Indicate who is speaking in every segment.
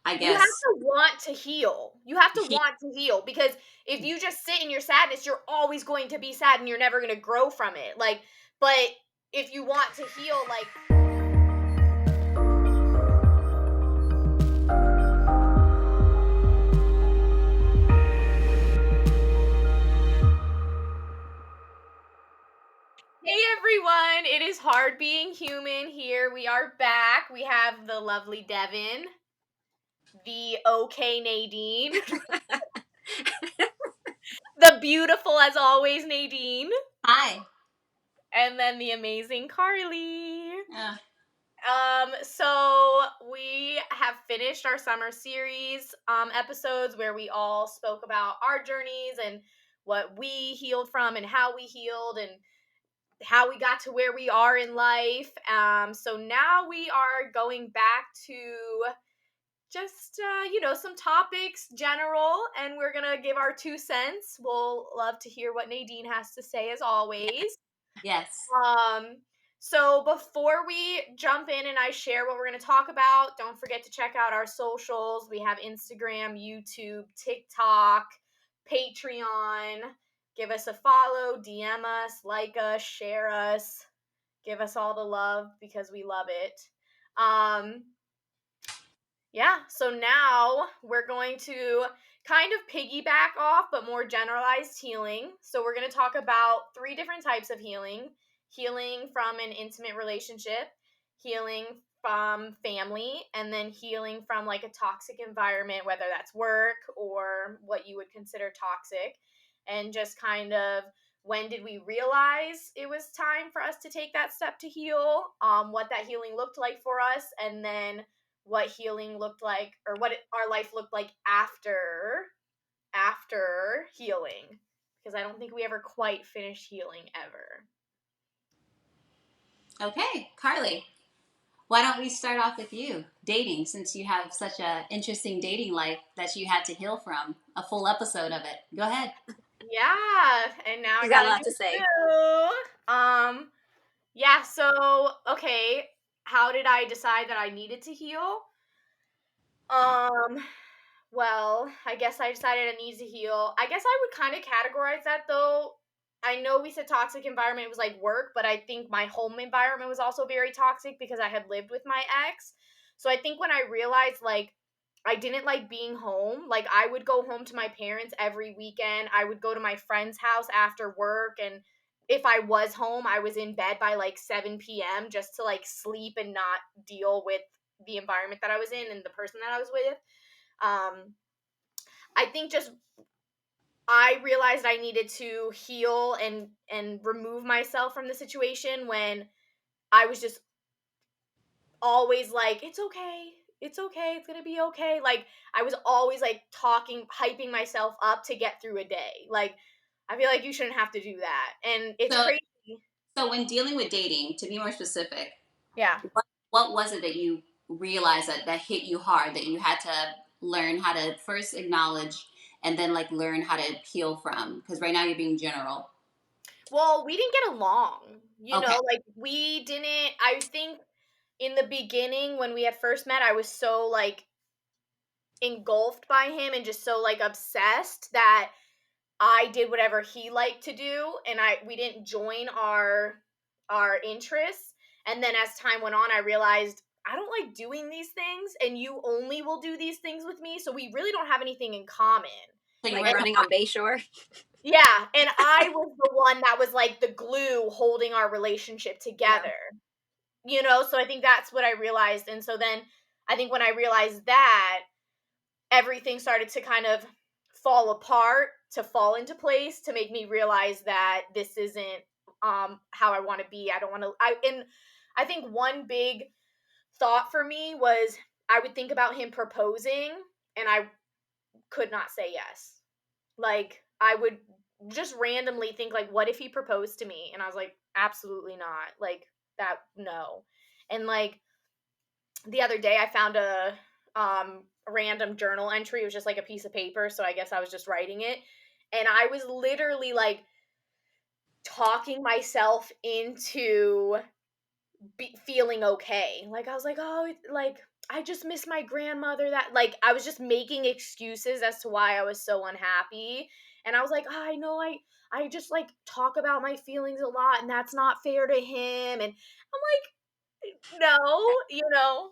Speaker 1: I
Speaker 2: You have
Speaker 1: guess.
Speaker 2: to want to heal. You have to want to heal, because if you just sit in your sadness, you're always going to be sad and you're never going to grow from it. Like, but if you want to heal, like, hey everyone, it is hard being human here. We are back. We have the lovely Devin, the okay Nadine, the beautiful as always Nadine,
Speaker 1: Hi.
Speaker 2: and then the amazing Carly.
Speaker 1: Uh,
Speaker 2: So we have finished our summer series episodes where we all spoke about our journeys and what we healed from and how we healed and how we got to where we are in life. So now we are going back to just some topics general, and we're gonna give our 2 cents. We'll love to hear what Nadine has to say as always.
Speaker 1: yes.
Speaker 2: Um, so before we jump in and I share what we're going to talk about, don't forget to check out our socials. We have Instagram, YouTube, TikTok, Patreon. Give us a follow, DM us, like us, share us, give us all the love because we love it. Um, yeah, so now we're going to kind of piggyback off, but more generalized healing. So we're going to talk about 3 different types of healing: healing from an intimate relationship, healing from family, and then healing from like a toxic environment, whether that's work or what you would consider toxic. And just kind of, when did we realize it was time for us to take that step to heal, what that healing looked like for us, and then what healing looked like, or what our life looked like after healing, because I don't think we ever quite finished healing ever.
Speaker 1: Okay, Carly. Why don't we start off with you dating, since you have such a interesting dating life that you had to heal from, a full episode of it. Go ahead.
Speaker 2: Yeah, and now I
Speaker 3: She's got a
Speaker 2: gotta
Speaker 3: lot
Speaker 2: do
Speaker 3: to say.
Speaker 2: two. Yeah, so okay, how did I decide that I needed to heal? Um, well, I guess I decided I need to heal. I guess I would kind of categorize that though. I know we said toxic environment was like work, but I think my home environment was also very toxic because I had lived with my ex. So I think when I realized like I didn't like being home, like I would go home to my parents every weekend. I would go to my friend's house after work, and if I was home, I was in bed by like 7 p.m. just to like sleep and not deal with the environment that I was in and the person that I was with. I think just I realized I needed to heal and remove myself from the situation when I was just always like, it's okay. It's okay. It's going to be okay. Like I was always like talking, hyping myself up to get through a day. Like I feel like you shouldn't have to do that. And it's
Speaker 1: So,
Speaker 2: crazy.
Speaker 1: so when dealing with dating, to be more specific,
Speaker 2: Yeah.
Speaker 1: what was it that you realized that hit you hard, that you had to learn how to first acknowledge and then like learn how to heal from? Because right now you're being general.
Speaker 2: Well, we didn't get along.
Speaker 1: Okay.
Speaker 2: Like we didn't, I think in the beginning when we had first met, I was so like engulfed by him and just so like obsessed that I did whatever he liked to do, and we didn't join our interests. And then as time went on, I realized I don't like doing these things, and you only will do these things with me, so we really don't have anything in common.
Speaker 1: So you
Speaker 3: Like
Speaker 1: were
Speaker 2: And
Speaker 3: running on Bayshore.
Speaker 2: yeah, and I was the one that was like the glue holding our relationship
Speaker 3: Yeah.
Speaker 2: together. So I think that's what I realized. And so then I think when I realized that, everything started to kind of fall apart, to fall into place, to make me realize that this isn't how I want to be. I don't want to I think one big thought for me was I would think about him proposing and I could not say yes. Like I would just randomly think like, what if he proposed to me? And I was like, absolutely not. Like that, no. And like the other day I found a random journal entry. It was just like a piece of paper, so I guess I was just writing it. And I was literally like talking myself into feeling okay. Like I was like, "Oh, like I just miss my grandmother, that like I was just making excuses as to why I was so unhappy. And I was like, oh, I know I just like talk about my feelings a lot and that's not fair to him. And I'm like, no, you know.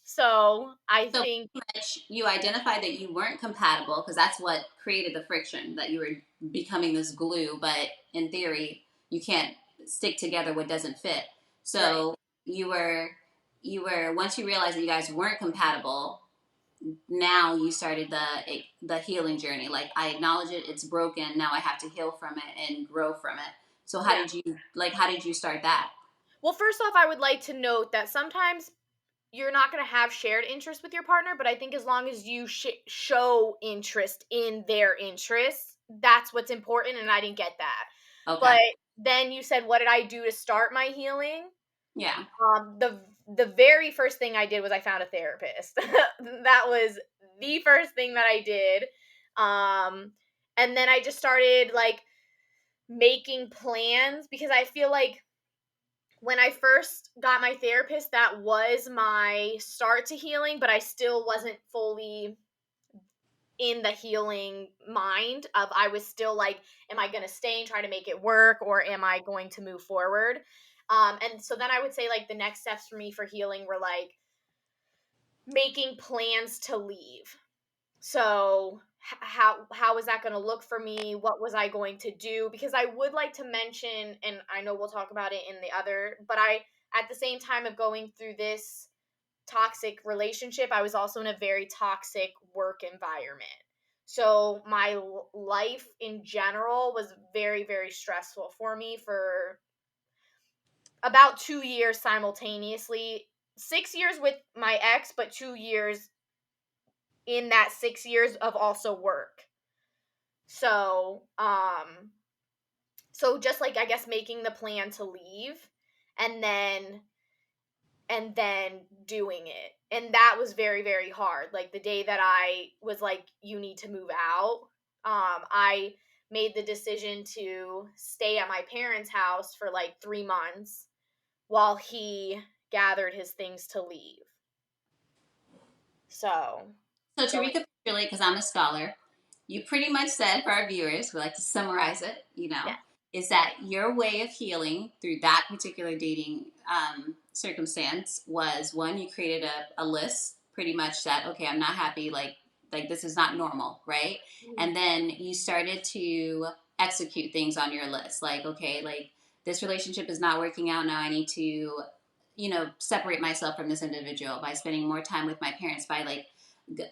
Speaker 2: So I
Speaker 1: So
Speaker 2: think
Speaker 1: pretty much you identified that you weren't compatible because that's what created the friction, that you were becoming this glue, but in theory, you can't stick together what doesn't fit.
Speaker 2: right.
Speaker 1: So you were once you realized that you guys weren't compatible, now you started the healing journey. Like, I acknowledge it, it's broken, now I have to heal from it and grow from it. So
Speaker 2: Yeah.
Speaker 1: how did you start that?
Speaker 2: Well, first off, I would like to note that sometimes you're not going to have shared interest with your partner, but I think as long as you show interest in their interests, that's what's important. And I didn't get that.
Speaker 1: Okay.
Speaker 2: But then you said, what did I do to start my healing?
Speaker 1: Yeah.
Speaker 2: The very first thing I did was I found a therapist. That was the first thing that I did. And then I just started like making plans because I feel like when I first got my therapist, that was my start to healing, but I still wasn't fully in the healing mind of I was still like, am I going to stay and try to make it work or am I going to move forward? And so then I would say like the next steps for me for healing were like making plans to leave. So how was that going to look for me? What was I going to do? Because I would like to mention, and I know we'll talk about it in the other, but I at the same time of going through this toxic relationship, I was also in a very toxic work environment. So my life in general was very, very stressful for me for about 2 years simultaneously. 6 years with my ex, but 2 years in that 6 years of also work. So, so just like I guess making the plan to leave and then doing it. And that was very, very hard. Like the day that I was like, you need to move out, I made the decision to stay at my parents' house for like 3 months while he gathered his things to leave. So
Speaker 1: So to
Speaker 2: going,
Speaker 1: recapitulate, because I'm a scholar, you pretty much said, for our viewers, we like to summarize it,
Speaker 2: yeah.
Speaker 1: is that your way of healing through that particular dating circumstance was, one, you created a list, pretty much, that, okay, I'm not happy, like this is not normal, right?
Speaker 2: Mhm.
Speaker 1: And then you started to execute things on your list, like, okay, like this relationship is not working out, now I need to, separate myself from this individual by spending more time with my parents, by like,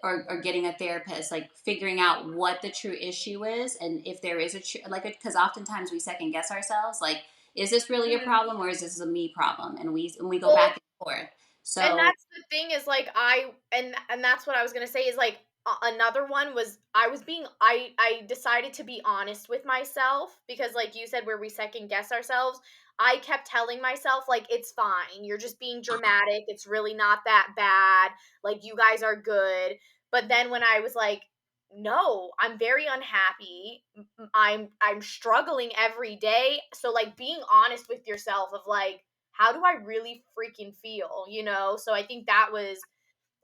Speaker 1: or getting a therapist, like figuring out what the true issue is, and if there is a true, like, because oftentimes we second guess ourselves, like, is this really a
Speaker 2: Mhm.
Speaker 1: problem or is this a me problem, and we go back
Speaker 2: Well,
Speaker 1: and forth.
Speaker 2: and
Speaker 1: So
Speaker 2: that's the thing is like and that's what I was going to say is like another one was I was being I decided to be honest with myself because like you said where we second guess ourselves. I kept telling myself like it's fine. You're just being dramatic. It's really not that bad. Like you guys are good. But then when I was like no, I'm very unhappy. I'm struggling every day. So like being honest with yourself of like how do I really freaking feel, you know? So I think that was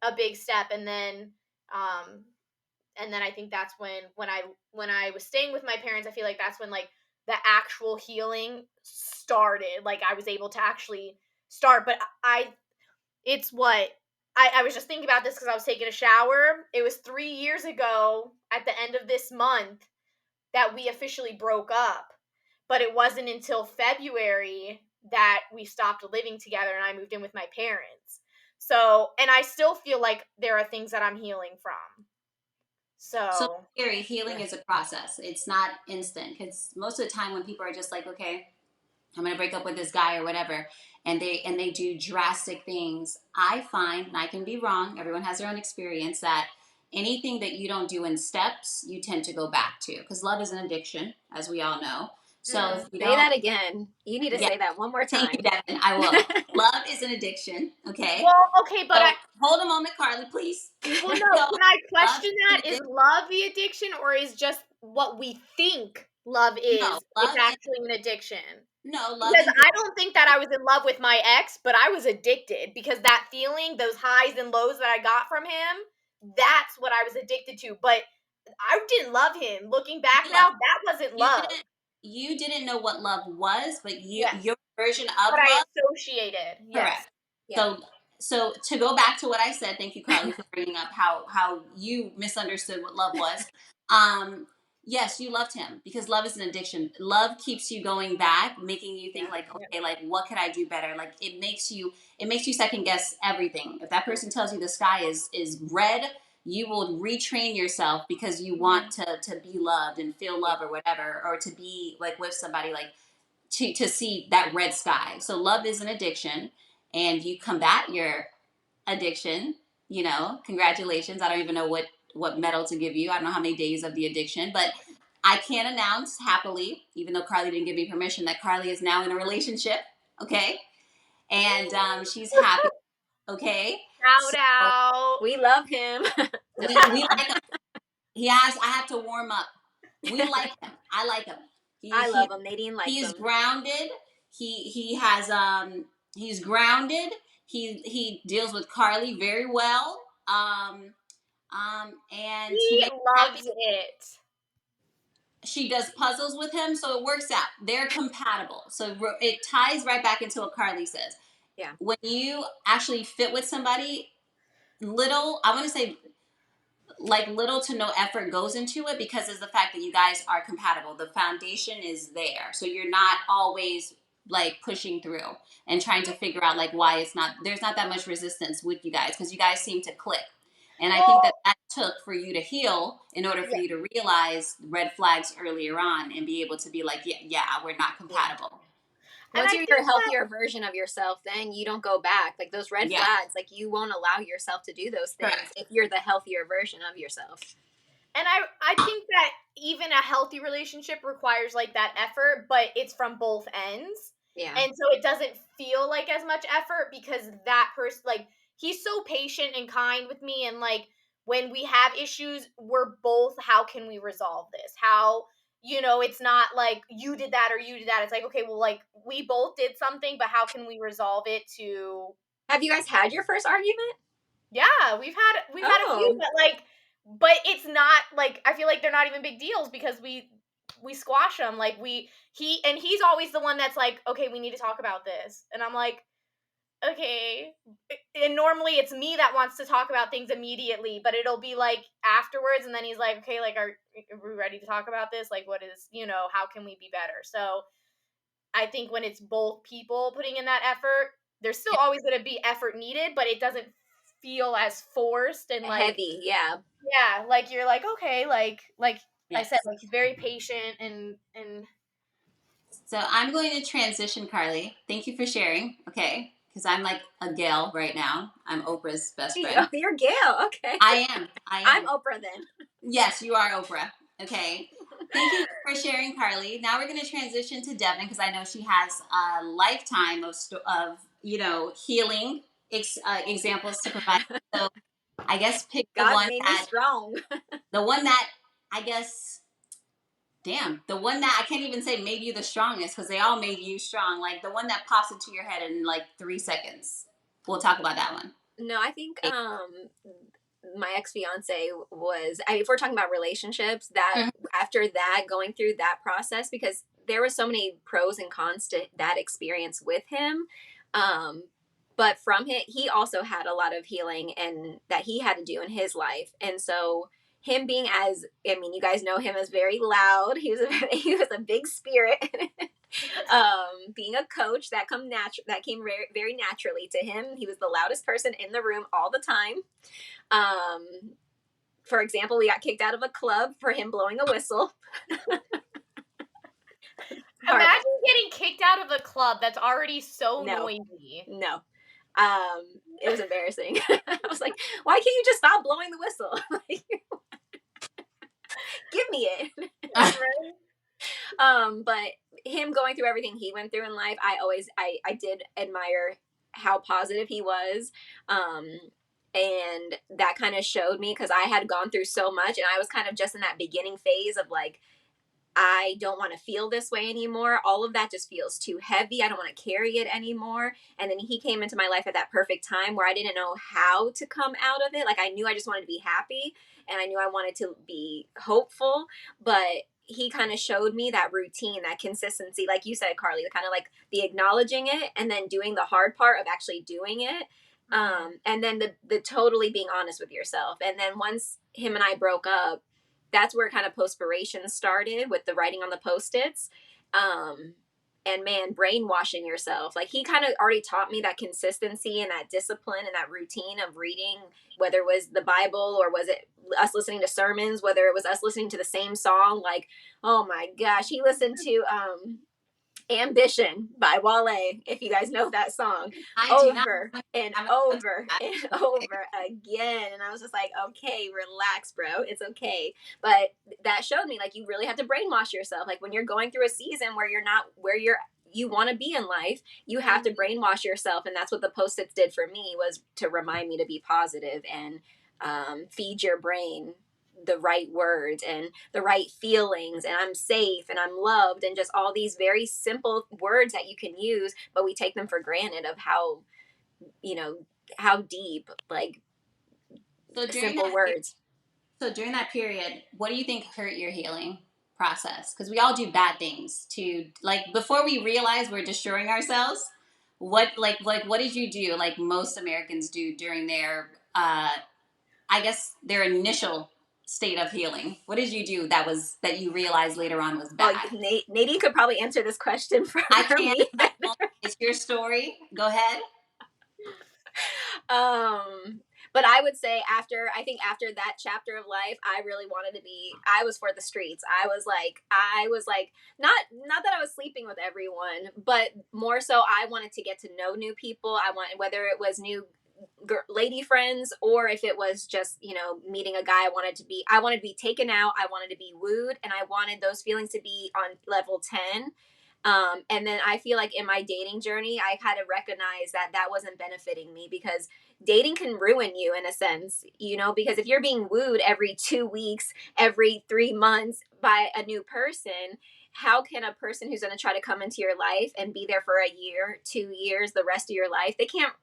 Speaker 2: a big step. Um and then I think that's when I was staying with my parents, I feel like that's when like the actual healing started. Like I was able to actually start, but I it's what I was just thinking about this because I was taking a shower. It was 3 years ago at the end of this month that we officially broke up. But it wasn't until February that we stopped living together and I moved in with my parents. So, and I still feel like there are things that I'm healing from.
Speaker 1: so
Speaker 2: So,
Speaker 1: Gary, healing
Speaker 2: yeah.
Speaker 1: is a process, it's not instant, because most of the time when people are just like, okay, I'm gonna break up with this guy or whatever, and they do drastic things, I find, and I can be wrong, everyone has their own experience, that anything that you don't do in steps, you tend to go back to, because love is an addiction, as we all know. So if
Speaker 2: Mhm.
Speaker 1: you
Speaker 3: Say
Speaker 1: don't,
Speaker 3: that again. You need to
Speaker 1: yeah,
Speaker 3: say that one more
Speaker 1: thank you,
Speaker 3: time.
Speaker 1: Devin, I will. Love is an addiction, okay?
Speaker 2: Well, okay, but
Speaker 1: So hold a moment, Carly, please.
Speaker 2: well, no,
Speaker 1: So
Speaker 2: can I
Speaker 1: love
Speaker 2: question
Speaker 1: is an
Speaker 2: that? Is
Speaker 1: addiction.
Speaker 2: love the addiction or is just what we think love
Speaker 1: No,
Speaker 2: is? It's
Speaker 1: love is
Speaker 2: actually an addiction.
Speaker 1: No, love
Speaker 2: Because
Speaker 1: and
Speaker 2: I don't think that I was in love with my ex, but I was addicted because that feeling, those highs and lows that I got from him, that's what I was addicted to. But I didn't love him. Looking back
Speaker 1: you
Speaker 2: now,
Speaker 1: love.
Speaker 2: that wasn't
Speaker 1: You
Speaker 2: love.
Speaker 1: didn't know what love was, but
Speaker 2: Yes.
Speaker 1: your version
Speaker 2: But
Speaker 1: of
Speaker 2: I
Speaker 1: love.
Speaker 2: associated. Yes.
Speaker 1: Correct.
Speaker 3: Yeah.
Speaker 1: So to go back to what I said, thank you, Carly, for bringing up how you misunderstood what love was. Um, yes, you loved him because love is an addiction. Love keeps you going back, making you think
Speaker 3: Yeah.
Speaker 1: like,
Speaker 2: Yeah.
Speaker 1: okay, like what could I do better? Like it makes you second guess everything. If that person tells you the sky is red, you will retrain yourself because you want
Speaker 2: Mhm.
Speaker 1: to be loved and feel
Speaker 3: Yeah.
Speaker 1: love or whatever, or to be like with somebody like to see that red sky. So love is an addiction, and you combat your addiction. You know, congratulations. I don't even know what medal to give you. I don't know how many days of the addiction, but I can announce happily, even though Carly didn't give me permission, that Carly is now in a relationship. Okay, and she's happy. Okay,
Speaker 2: Shout
Speaker 1: so
Speaker 2: out.
Speaker 3: We love him. Just
Speaker 1: we like him. He has. I have to warm up. We like him. I like him.
Speaker 3: I love him. Nadine likes
Speaker 1: He's
Speaker 3: him.
Speaker 1: grounded. He has he's grounded. He deals with Carly very well. And he
Speaker 2: He
Speaker 1: makes her happy.
Speaker 2: loves it.
Speaker 1: She does puzzles with him, so it works out. They're compatible. So it ties right back into what Carly says.
Speaker 3: Yeah.
Speaker 1: When you actually fit with somebody, I want to say like little to no effort goes into it because it's the fact that you guys are compatible. The foundation is there. So you're not always like pushing through and trying to figure out like why there's not that much resistance with you guys because you guys seem to click. And I think
Speaker 2: Well,
Speaker 1: that took for you to heal in order for
Speaker 2: yeah.
Speaker 1: you to realize red flags earlier on and be able to be like, yeah, we're not
Speaker 3: Yeah.
Speaker 1: compatible.
Speaker 2: And
Speaker 3: Once
Speaker 2: I
Speaker 3: you're
Speaker 2: think
Speaker 3: a
Speaker 2: that,
Speaker 3: healthier version of yourself, then you don't go back. Like those red
Speaker 1: Yeah,
Speaker 3: flags, like you won't allow yourself to do those things
Speaker 1: correct.
Speaker 3: if you're the healthier version of yourself.
Speaker 2: and I think that even a healthy relationship requires like that effort, but it's from both ends.
Speaker 3: Yeah.
Speaker 2: And so it doesn't feel like as much effort because that person, like, he's so patient and kind with me, and like when we have issues, we're both, how can we resolve this? How, it's not like you did that or you did that. It's like, okay, well, like we both did something, but how can we resolve it to.
Speaker 3: Have you guys had your first argument?
Speaker 2: Yeah, we've had a few,
Speaker 3: Oh,
Speaker 2: but it's not like, I feel like they're not even big deals because we squash them. Like he's always the one that's like, okay, we need to talk about this, and I'm like, okay. And normally it's me that wants to talk about things immediately, but it'll be like afterwards, and then he's like, okay, like are we ready to talk about this? Like, what is, how can we be better? So I think when it's both people putting in that effort, there's still
Speaker 1: Yeah,
Speaker 2: always going to be effort needed, but it doesn't feel as forced and like,
Speaker 3: heavy. Yeah.
Speaker 2: yeah, like you're like, okay, like I said,
Speaker 1: yes.
Speaker 2: like he's very patient and
Speaker 1: So I'm going to transition, Carly. Thank you for sharing. Okay. Because I'm like a gal right now. I'm Oprah's best
Speaker 3: Oh,
Speaker 1: friend.
Speaker 3: you're Gail. Okay.
Speaker 1: I am. I
Speaker 3: I'm
Speaker 1: am.
Speaker 3: Oprah then.
Speaker 1: Yes, you are Oprah. Okay. Thank you for sharing, Carly. Now we're going to transition to Devin because I know she has a lifetime of healing examples to provide. So I guess pick
Speaker 3: God made me strong.
Speaker 1: the one that I guess damn, the one that I can't even say made you the strongest because they all made you strong. Like the one that pops into your head in like 3 seconds. We'll talk about that one.
Speaker 3: No, I think my ex fiance was. If we're talking about relationships, that
Speaker 1: Mhm.
Speaker 3: after that, going through that process, because there were so many pros and cons to that experience with him. Um, but from it, he also had a lot of healing and that he had to do in his life, and so him being as, I mean, you guys know him as very loud. He was a big spirit. Being a coach, that came very, very naturally to him. He was the loudest person in the room all the time. For example, we got kicked out of a club for him blowing a whistle.
Speaker 2: imagine getting kicked out of a club that's already so
Speaker 3: No,
Speaker 2: noisy.
Speaker 3: no. It was embarrassing. I was like, why can't you just stop blowing the whistle? Like, give me it. But him going through everything he went through in life, I did admire how positive he was. And that kind of showed me, because I had gone through so much and I was kind of just in that beginning phase of like I don't want to feel this way anymore. All of that just feels too heavy. I don't want to carry it anymore. And then he came into my life at that perfect time where I didn't know how to come out of it. Like I knew I just wanted to be happy and I knew I wanted to be hopeful, but he kind of showed me that routine, that consistency, like you said, Carly, the kind of like the acknowledging it and then doing the hard part of actually doing it. And then the totally being honest with yourself. And then once him and I broke up, that's where kind of postpiration started with the writing on the post-its. And man, brainwashing yourself. Like he kind of already taught me that consistency and that discipline and that routine of reading, whether it was the Bible or was it us listening to sermons, whether it was us listening to the same song. Like, oh my gosh, he listened to Ambition by Wale, if you guys know that song,
Speaker 1: I do not.
Speaker 3: over and
Speaker 1: I'm
Speaker 3: over and over again. And I was just like, okay, relax, bro. It's okay. But that showed me like you really have to brainwash yourself. Like when you're going through a season where you're not where you want to be in life, you have to brainwash yourself. And that's what the post-its did for me, was to remind me to be positive and feed your brain the right words and the right feelings, and I'm safe and I'm loved, and just all these very simple words that you can use, but we take them for granted of how, you know, how deep, like,
Speaker 1: so during
Speaker 3: simple
Speaker 1: that
Speaker 3: words.
Speaker 1: so during that period, what do you think hurt your healing process? Because we all do bad things to, like, before we realize we're destroying ourselves. What what did you do? Like most Americans do during their I guess their initial state of healing. What did you do that you realized later on was
Speaker 3: Oh,
Speaker 1: bad?
Speaker 3: Nadine could probably answer this question for
Speaker 1: I can't.
Speaker 3: me
Speaker 1: I
Speaker 3: better.
Speaker 1: won't. It's your story. Go ahead.
Speaker 3: um but I would say after that chapter of life, I really wanted to be, I was for the streets. I was like not that I was sleeping with everyone, but more so I wanted to get to know new people. I wanted, whether it was new lady friends or if it was just, meeting a guy, I wanted to be taken out, I wanted to be wooed, and I wanted those feelings to be on level 10. And then I feel like in my dating journey, I kind of recognized that that wasn't benefiting me, because dating can ruin you in a sense, because if you're being wooed every 2 weeks, every 3 months by a new person, how can a person who's going to try to come into your life and be there for a year, 2 years, the rest of your life, they can't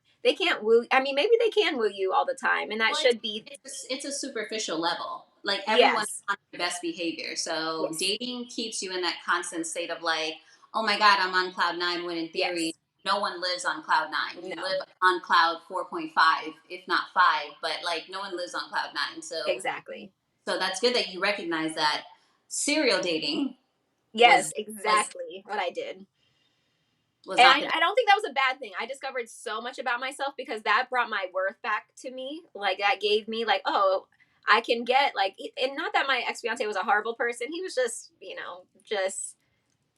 Speaker 3: woo. I mean, maybe they can woo you all the time, and that
Speaker 1: Well,
Speaker 3: should be.
Speaker 1: it's a superficial level. Like everyone's
Speaker 3: Yes,
Speaker 1: on their best behavior. So
Speaker 3: yes,
Speaker 1: dating keeps you in that constant state of like, oh my God, I'm on cloud nine. When in theory,
Speaker 3: yes,
Speaker 1: no one lives on cloud nine. You
Speaker 3: no,
Speaker 1: live on cloud 4.5, if not five. But like no one lives on cloud nine.
Speaker 3: exactly.
Speaker 1: So that's good that you recognize that serial dating
Speaker 3: Yes,
Speaker 1: was
Speaker 3: exactly what I did.
Speaker 1: was
Speaker 3: And
Speaker 1: not the
Speaker 3: I don't think that was a bad thing. I discovered so much about myself because that brought my worth back to me. Like that gave me like, oh, I can get like, and not that my ex fiance was a horrible person. He was just, just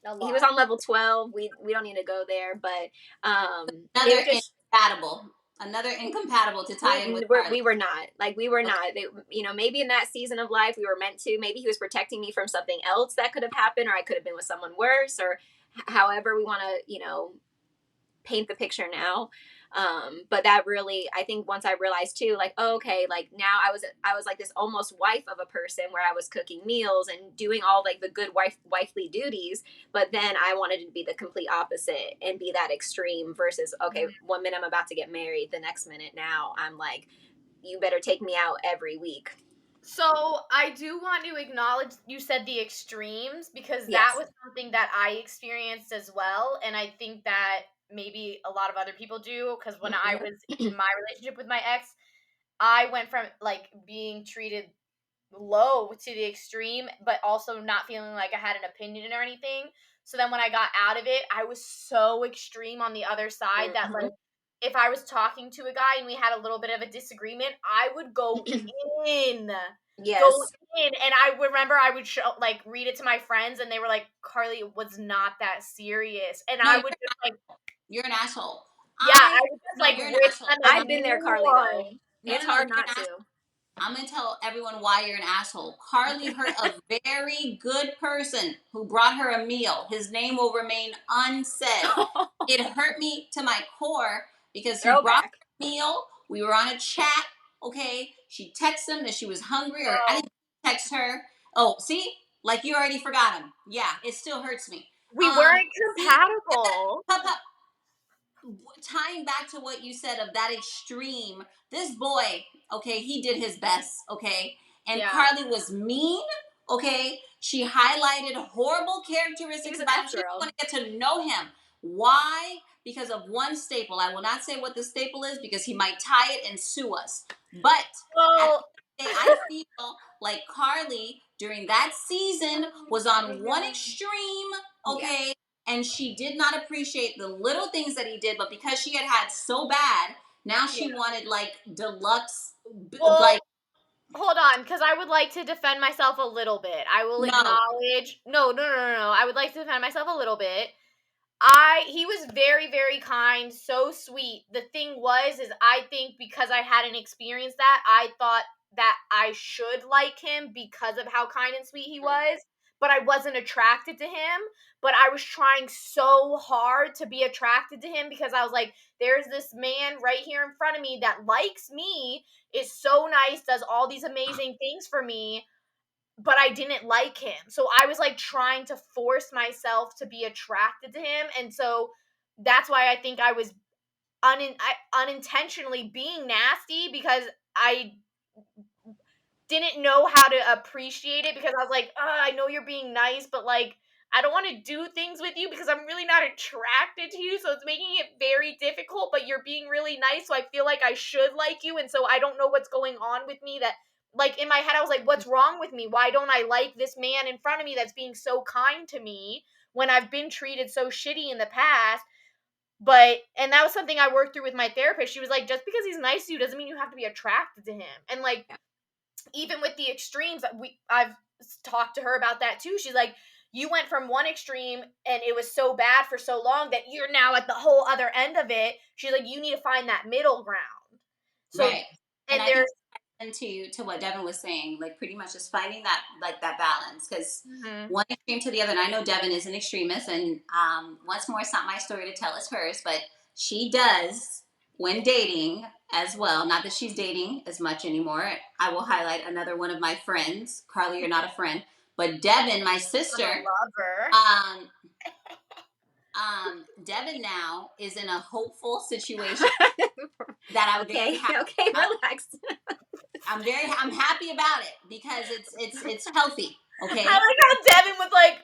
Speaker 2: A
Speaker 3: he was
Speaker 2: lot.
Speaker 3: on level 12. We don't need to go there, but it
Speaker 1: another
Speaker 3: was just
Speaker 1: incompatible. Another incompatible to tie in with Carly.
Speaker 3: we were not, like, we were
Speaker 1: Okay.
Speaker 3: not. Maybe in that season of life we were meant to. Maybe he was protecting me from something else that could have happened, or I could have been with someone worse, or however we want to, paint the picture now. But that really, I think once I realized too, like, oh, okay, like now I was like this almost wife of a person where I was cooking meals and doing all like the good wifely duties, but then I wanted to be the complete opposite and be that extreme versus, okay, 1 minute I'm about to get married, the next minute now I'm like, you better take me out every week.
Speaker 2: So I do want to acknowledge you said the extremes, because that
Speaker 3: Yes.
Speaker 2: was something that I experienced as well, and I think that maybe a lot of other people do, because when I
Speaker 3: Yep.
Speaker 2: was in my relationship with my ex, I went from like being treated low to the extreme, but also not feeling like I had an opinion or anything. So then when I got out of it, I was so extreme on the other side that
Speaker 3: Mhm.
Speaker 2: like if I was talking to a guy and we had a little bit of a disagreement, I would go in. Go
Speaker 3: Yes.
Speaker 2: in. And I remember I would show like read it to my friends and they were like, Carly, it was not that serious. And
Speaker 1: No,
Speaker 2: I would just like,
Speaker 1: you're an asshole.
Speaker 2: yeah, I would just
Speaker 1: No,
Speaker 2: like
Speaker 1: you're an
Speaker 2: rip
Speaker 1: asshole.
Speaker 2: them
Speaker 1: I'm
Speaker 2: a
Speaker 3: I've
Speaker 1: gonna
Speaker 3: been there,
Speaker 2: new
Speaker 3: Carly, though.
Speaker 2: one.
Speaker 3: It's
Speaker 1: no,
Speaker 3: hard
Speaker 1: you're an
Speaker 3: not
Speaker 1: asshole.
Speaker 3: to.
Speaker 1: I'm gonna tell everyone why you're an asshole. Carly hurt a very good person who brought her a meal. His name will remain unsaid. It hurt me to my core because he brought
Speaker 3: Throwback.
Speaker 1: her a meal. We were on a chat. Okay, she texted him that she was hungry, or I
Speaker 2: Bro.
Speaker 1: didn't text her. Oh, see, Like you already forgot him. Yeah, it still hurts me.
Speaker 2: We weren't
Speaker 1: See,
Speaker 2: compatible.
Speaker 1: pop, pop, tying back to what you said of that extreme, this boy, okay, he did his best, okay, and
Speaker 2: Yeah.
Speaker 1: Carly was mean, okay. She highlighted horrible
Speaker 3: He was
Speaker 1: characteristics
Speaker 3: an
Speaker 1: about him.
Speaker 3: F
Speaker 1: She didn't
Speaker 3: girl.
Speaker 1: want to get to know him. Why? Because of one staple. I will not say what the staple is because he might tie it and sue us. But at
Speaker 2: Well,
Speaker 1: the end of the day, I feel like Carly during that season was
Speaker 2: oh my
Speaker 1: on one
Speaker 2: God.
Speaker 1: extreme,
Speaker 3: Yeah.
Speaker 1: okay, and she did not appreciate the little things that he did, but because she had had so bad, now
Speaker 2: Yeah.
Speaker 1: she wanted like deluxe,
Speaker 2: Well,
Speaker 1: like
Speaker 2: hold on, because I would like to defend myself a little bit. I will
Speaker 1: no,
Speaker 2: acknowledge. No, no, no, no, no. I would like to defend myself a little bit. He was very, very kind, so sweet. The thing was, is I think because I hadn't experienced that, I thought that I should like him because of how kind and sweet he was, but I wasn't attracted to him. But I was trying so hard to be attracted to him because I was like, there's this man right here in front of me that likes me, is so nice, does all these amazing things for me, but I didn't like him. So I was like trying to force myself to be attracted to him. And so that's why I think I was unintentionally being nasty because I didn't know how to appreciate it because I was like, I know you're being nice, but like, I don't want to do things with you because I'm really not attracted to you. So it's making it very difficult, but you're being really nice. So I feel like I should like you. And so I don't know what's going on with me that, like, in my head, I was like, what's wrong with me? Why don't I like this man in front of me that's being so kind to me when I've been treated so shitty in the past? And that was something I worked through with my therapist. She was like, just because he's nice to you doesn't mean you have to be attracted to him. And like,
Speaker 3: Yeah.
Speaker 2: even with the extremes, I've talked to her about that too. She's like, you went from one extreme and it was so bad for so long that you're now at the whole other end of it. She's like, you need to find that middle ground. So,
Speaker 1: right. And
Speaker 2: and
Speaker 1: I think
Speaker 2: there's
Speaker 1: into what Devin was saying, like pretty much just finding that like that balance because
Speaker 2: Mhm.
Speaker 1: one extreme to the other. And I know Devin is an extremist, and once more, it's not my story to tell; it's hers. But she does when dating as well. Not that she's dating as much anymore. I will highlight another one of my friends. Carly, you're not a friend, but Devin, my
Speaker 2: I'm a
Speaker 1: sister.
Speaker 2: lover.
Speaker 1: Um, Devin now is in a hopeful situation that I'm very
Speaker 3: Okay.
Speaker 1: happy
Speaker 3: Okay.
Speaker 1: about.
Speaker 3: Relax.
Speaker 1: I'm happy about it because it's healthy,
Speaker 2: I
Speaker 1: okay?
Speaker 2: like how Devin was like,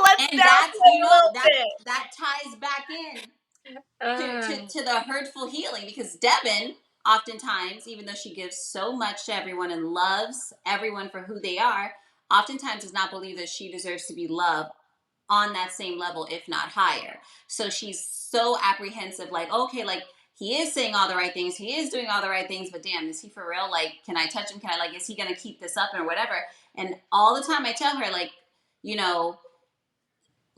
Speaker 2: let's
Speaker 1: And that's
Speaker 2: downplay
Speaker 1: you
Speaker 2: a
Speaker 1: know what
Speaker 2: little bit.
Speaker 1: that ties back in
Speaker 3: Um,
Speaker 1: to the hurtful healing because Devin oftentimes, even though she gives so much to everyone and loves everyone for who they are, oftentimes does not believe that she deserves to be loved on that same level, if not higher. So she's so apprehensive, like, okay, like he is saying all the right things, he is doing all the right things, but damn, is he for real? Like, can I touch him? Can I like, is he gonna keep this up or whatever? And all the time I tell her, like, you know,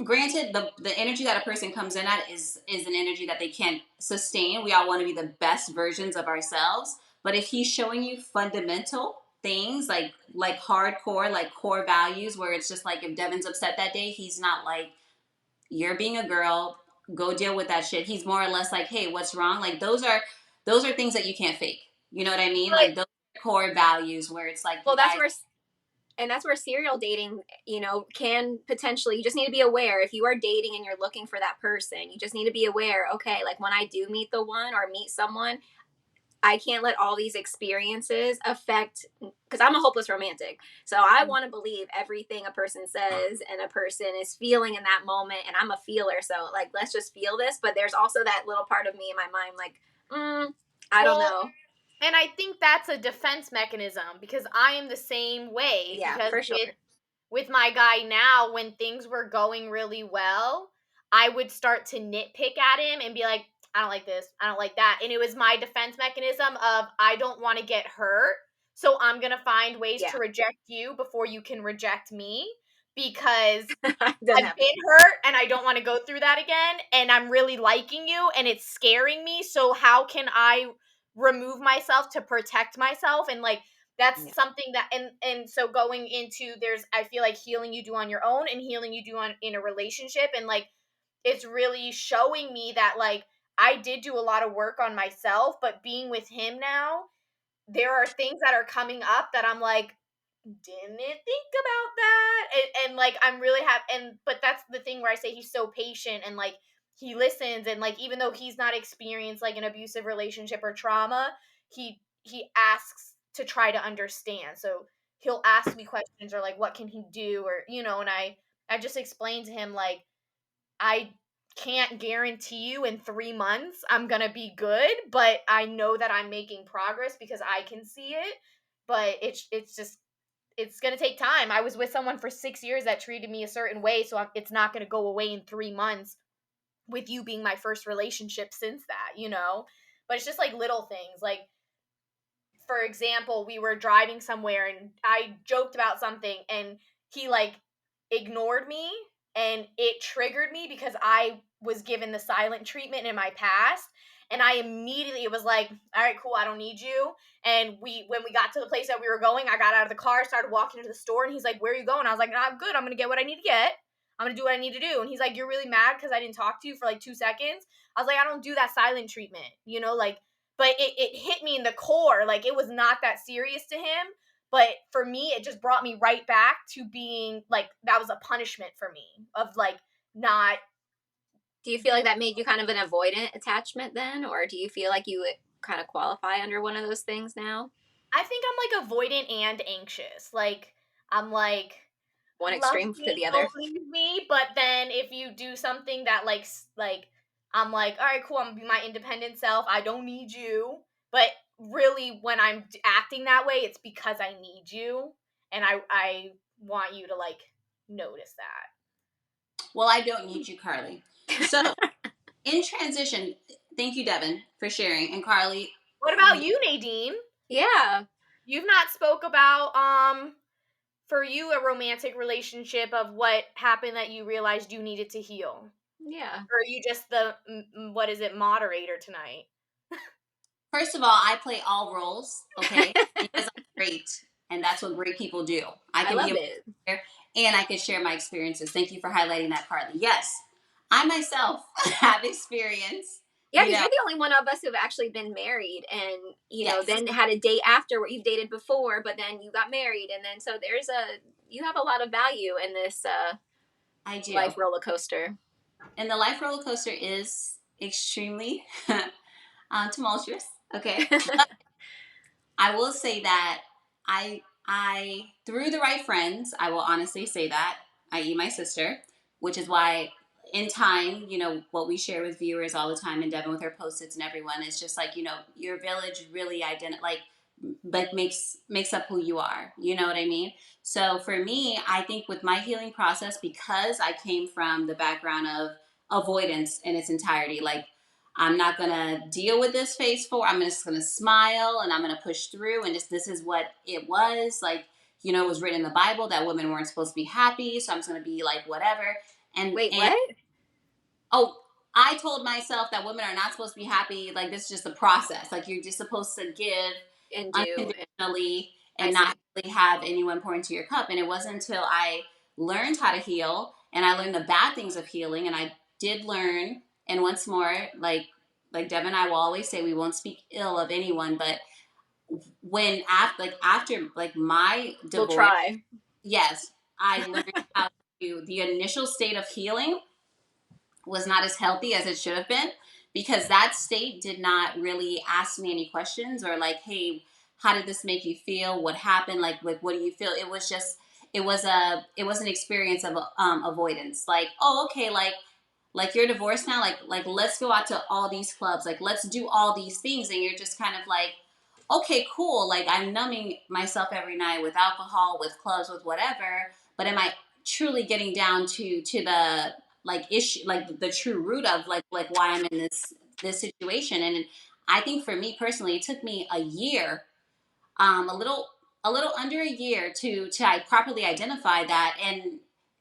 Speaker 1: granted the energy that a person comes in at is an energy that they can't sustain. We all want to be the best versions of ourselves, but if he's showing you fundamental things like hardcore like core values where it's just like if Devin's upset that day, he's not like you're being a girl, go deal with that shit. He's more or less like, hey, what's wrong? Like those are things that you can't fake, you know what I mean?
Speaker 2: But
Speaker 1: Like those core values where it's like
Speaker 3: well,
Speaker 1: you
Speaker 3: that's
Speaker 1: guys.
Speaker 3: where, and that's where serial dating, can potentially, you just need to be aware if you are dating and you're looking for that person, you just need to be aware, okay, like when I do meet the one or meet someone, I can't let all these experiences affect, because I'm a hopeless romantic. So I want to believe everything a person says and a person is feeling in that moment. And I'm a feeler. So, like, let's just feel this. But there's also that little part of me in my mind, like, I don't
Speaker 2: well,
Speaker 3: know.
Speaker 2: and I think that's a defense mechanism because I am the same way
Speaker 3: Yeah,
Speaker 2: because
Speaker 3: for sure.
Speaker 2: with my guy now, when things were going really well, I would start to nitpick at him and be like, I don't like this, I don't like that. And it was my defense mechanism of I don't want to get hurt. So I'm going to find ways
Speaker 3: Yeah,
Speaker 2: to reject you before you can reject me because
Speaker 3: I've done
Speaker 2: I've
Speaker 3: that
Speaker 2: been
Speaker 3: before.
Speaker 2: hurt and I don't want to go through that again. And I'm really liking you and it's scaring me. So how can I remove myself to protect myself? And like, that's
Speaker 3: Yeah.
Speaker 2: something that, and so going into there's, I feel like healing you do on your own and healing you do on in a relationship. And like, it's really showing me that like, I did do a lot of work on myself, but being with him now, there are things that are coming up that I'm like, didn't think about that. And like, I'm really happy. And, but that's the thing where I say he's so patient and like, he listens. And like, even though he's not experienced like an abusive relationship or trauma, he asks to try to understand. So he'll ask me questions or like, what can he do? Or, and I just explained to him, like, I can't guarantee you in 3 months I'm gonna be good, but I know that I'm making progress because I can see it. But it's just, it's gonna take time. I was with someone for 6 years that treated me a certain way, so it's not gonna go away in 3 months. With you being my first relationship since that. But it's just like little things, like, for example, we were driving somewhere and I joked about something and he like ignored me, and it triggered me because I was given the silent treatment in my past. And I immediately, it was like, all right, cool, I don't need you. And when we got to the place that we were going, I got out of the car, started walking to the store, and he's like, where are you going? I was like, nah, I'm good. I'm going to get what I need to get. I'm going to do what I need to do. And he's like, you're really mad because I didn't talk to you for like 2 seconds? I was like, I don't do that silent treatment, like, but it hit me in the core. Like, it was not that serious to him. But for me, it just brought me right back to being like, that was a punishment for me of like not.
Speaker 3: Do you feel like that made you kind of an avoidant attachment then, or do you feel like you would kind of qualify under one of those things now?
Speaker 2: I think I'm like avoidant and anxious. Like, I'm like,
Speaker 3: One
Speaker 2: love
Speaker 3: extreme to
Speaker 2: me,
Speaker 3: the other.
Speaker 2: don't leave me. But then if you do something that like I'm like, all right, cool, I'm gonna be my independent self. I don't need you. But really, when I'm acting that way, it's because I need you, and I want you to like notice that.
Speaker 1: Well, I don't need you, Carly. So in transition, thank you, Devin, for sharing. And Carly,
Speaker 2: What about you, Nadine?
Speaker 3: Yeah.
Speaker 2: You've not spoke about for you a romantic relationship of what happened that you realized you needed to heal.
Speaker 3: Yeah.
Speaker 2: Or are you just the what is it, moderator tonight?
Speaker 1: first of all, I play all roles, okay? Because I'm great, and that's what great people do. I
Speaker 3: I
Speaker 1: can be
Speaker 3: love
Speaker 1: a
Speaker 3: it.
Speaker 1: moderator and I can share my experiences. Thank you for highlighting that, Carly. Yes, I myself have experience,
Speaker 3: Yeah,
Speaker 1: you
Speaker 3: because
Speaker 1: know,
Speaker 3: you're the only one of us who've actually been married and,
Speaker 1: yes,
Speaker 3: then had a date after what you've dated before, but then you got married. And then, so you have a lot of value in this
Speaker 1: I do.
Speaker 3: life roller coaster.
Speaker 1: And the life roller coaster is extremely tumultuous, okay? I will say that I through the right friends, I will honestly say that, i.e. my sister, which is why in time, what we share with viewers all the time, and Devin with her post-its and everyone, is just like, your village really like makes up who you are. You know what I mean? So for me, I think with my healing process, because I came from the background of avoidance in its entirety, like I'm not gonna deal with this phase four. I'm just gonna smile and I'm gonna push through. And just this is what it was. Like, it was written in the Bible that women weren't supposed to be happy. So I'm just gonna be like whatever.
Speaker 3: Wait,
Speaker 1: And
Speaker 3: what?
Speaker 1: oh, I told myself that women are not supposed to be happy. Like this is just a process. Like you're just supposed to give
Speaker 3: And do.
Speaker 1: unconditionally
Speaker 3: I
Speaker 1: and
Speaker 3: see.
Speaker 1: not really have anyone pour into your cup. And it wasn't until I learned how to heal and I learned the bad things of healing. And I did learn. And once more, like Deb and I will always say, we won't speak ill of anyone. But after like my
Speaker 3: We'll
Speaker 1: divorce,
Speaker 3: try.
Speaker 1: yes, I learned how to the initial state of healing was not as healthy as it should have been, because that state did not really ask me any questions or like, hey, how did this make you feel? What happened? Like what do you feel? It was just it was an experience of avoidance. Like, oh, okay, like you're divorced now, like let's go out to all these clubs, like let's do all these things, and you're just kind of like, okay, cool, like I'm numbing myself every night with alcohol, with clubs, with whatever, but am I truly getting down to the like issue, like the true root of like why I'm in this situation? And I think for me personally, it took me a year, a little under a year to I properly identify that.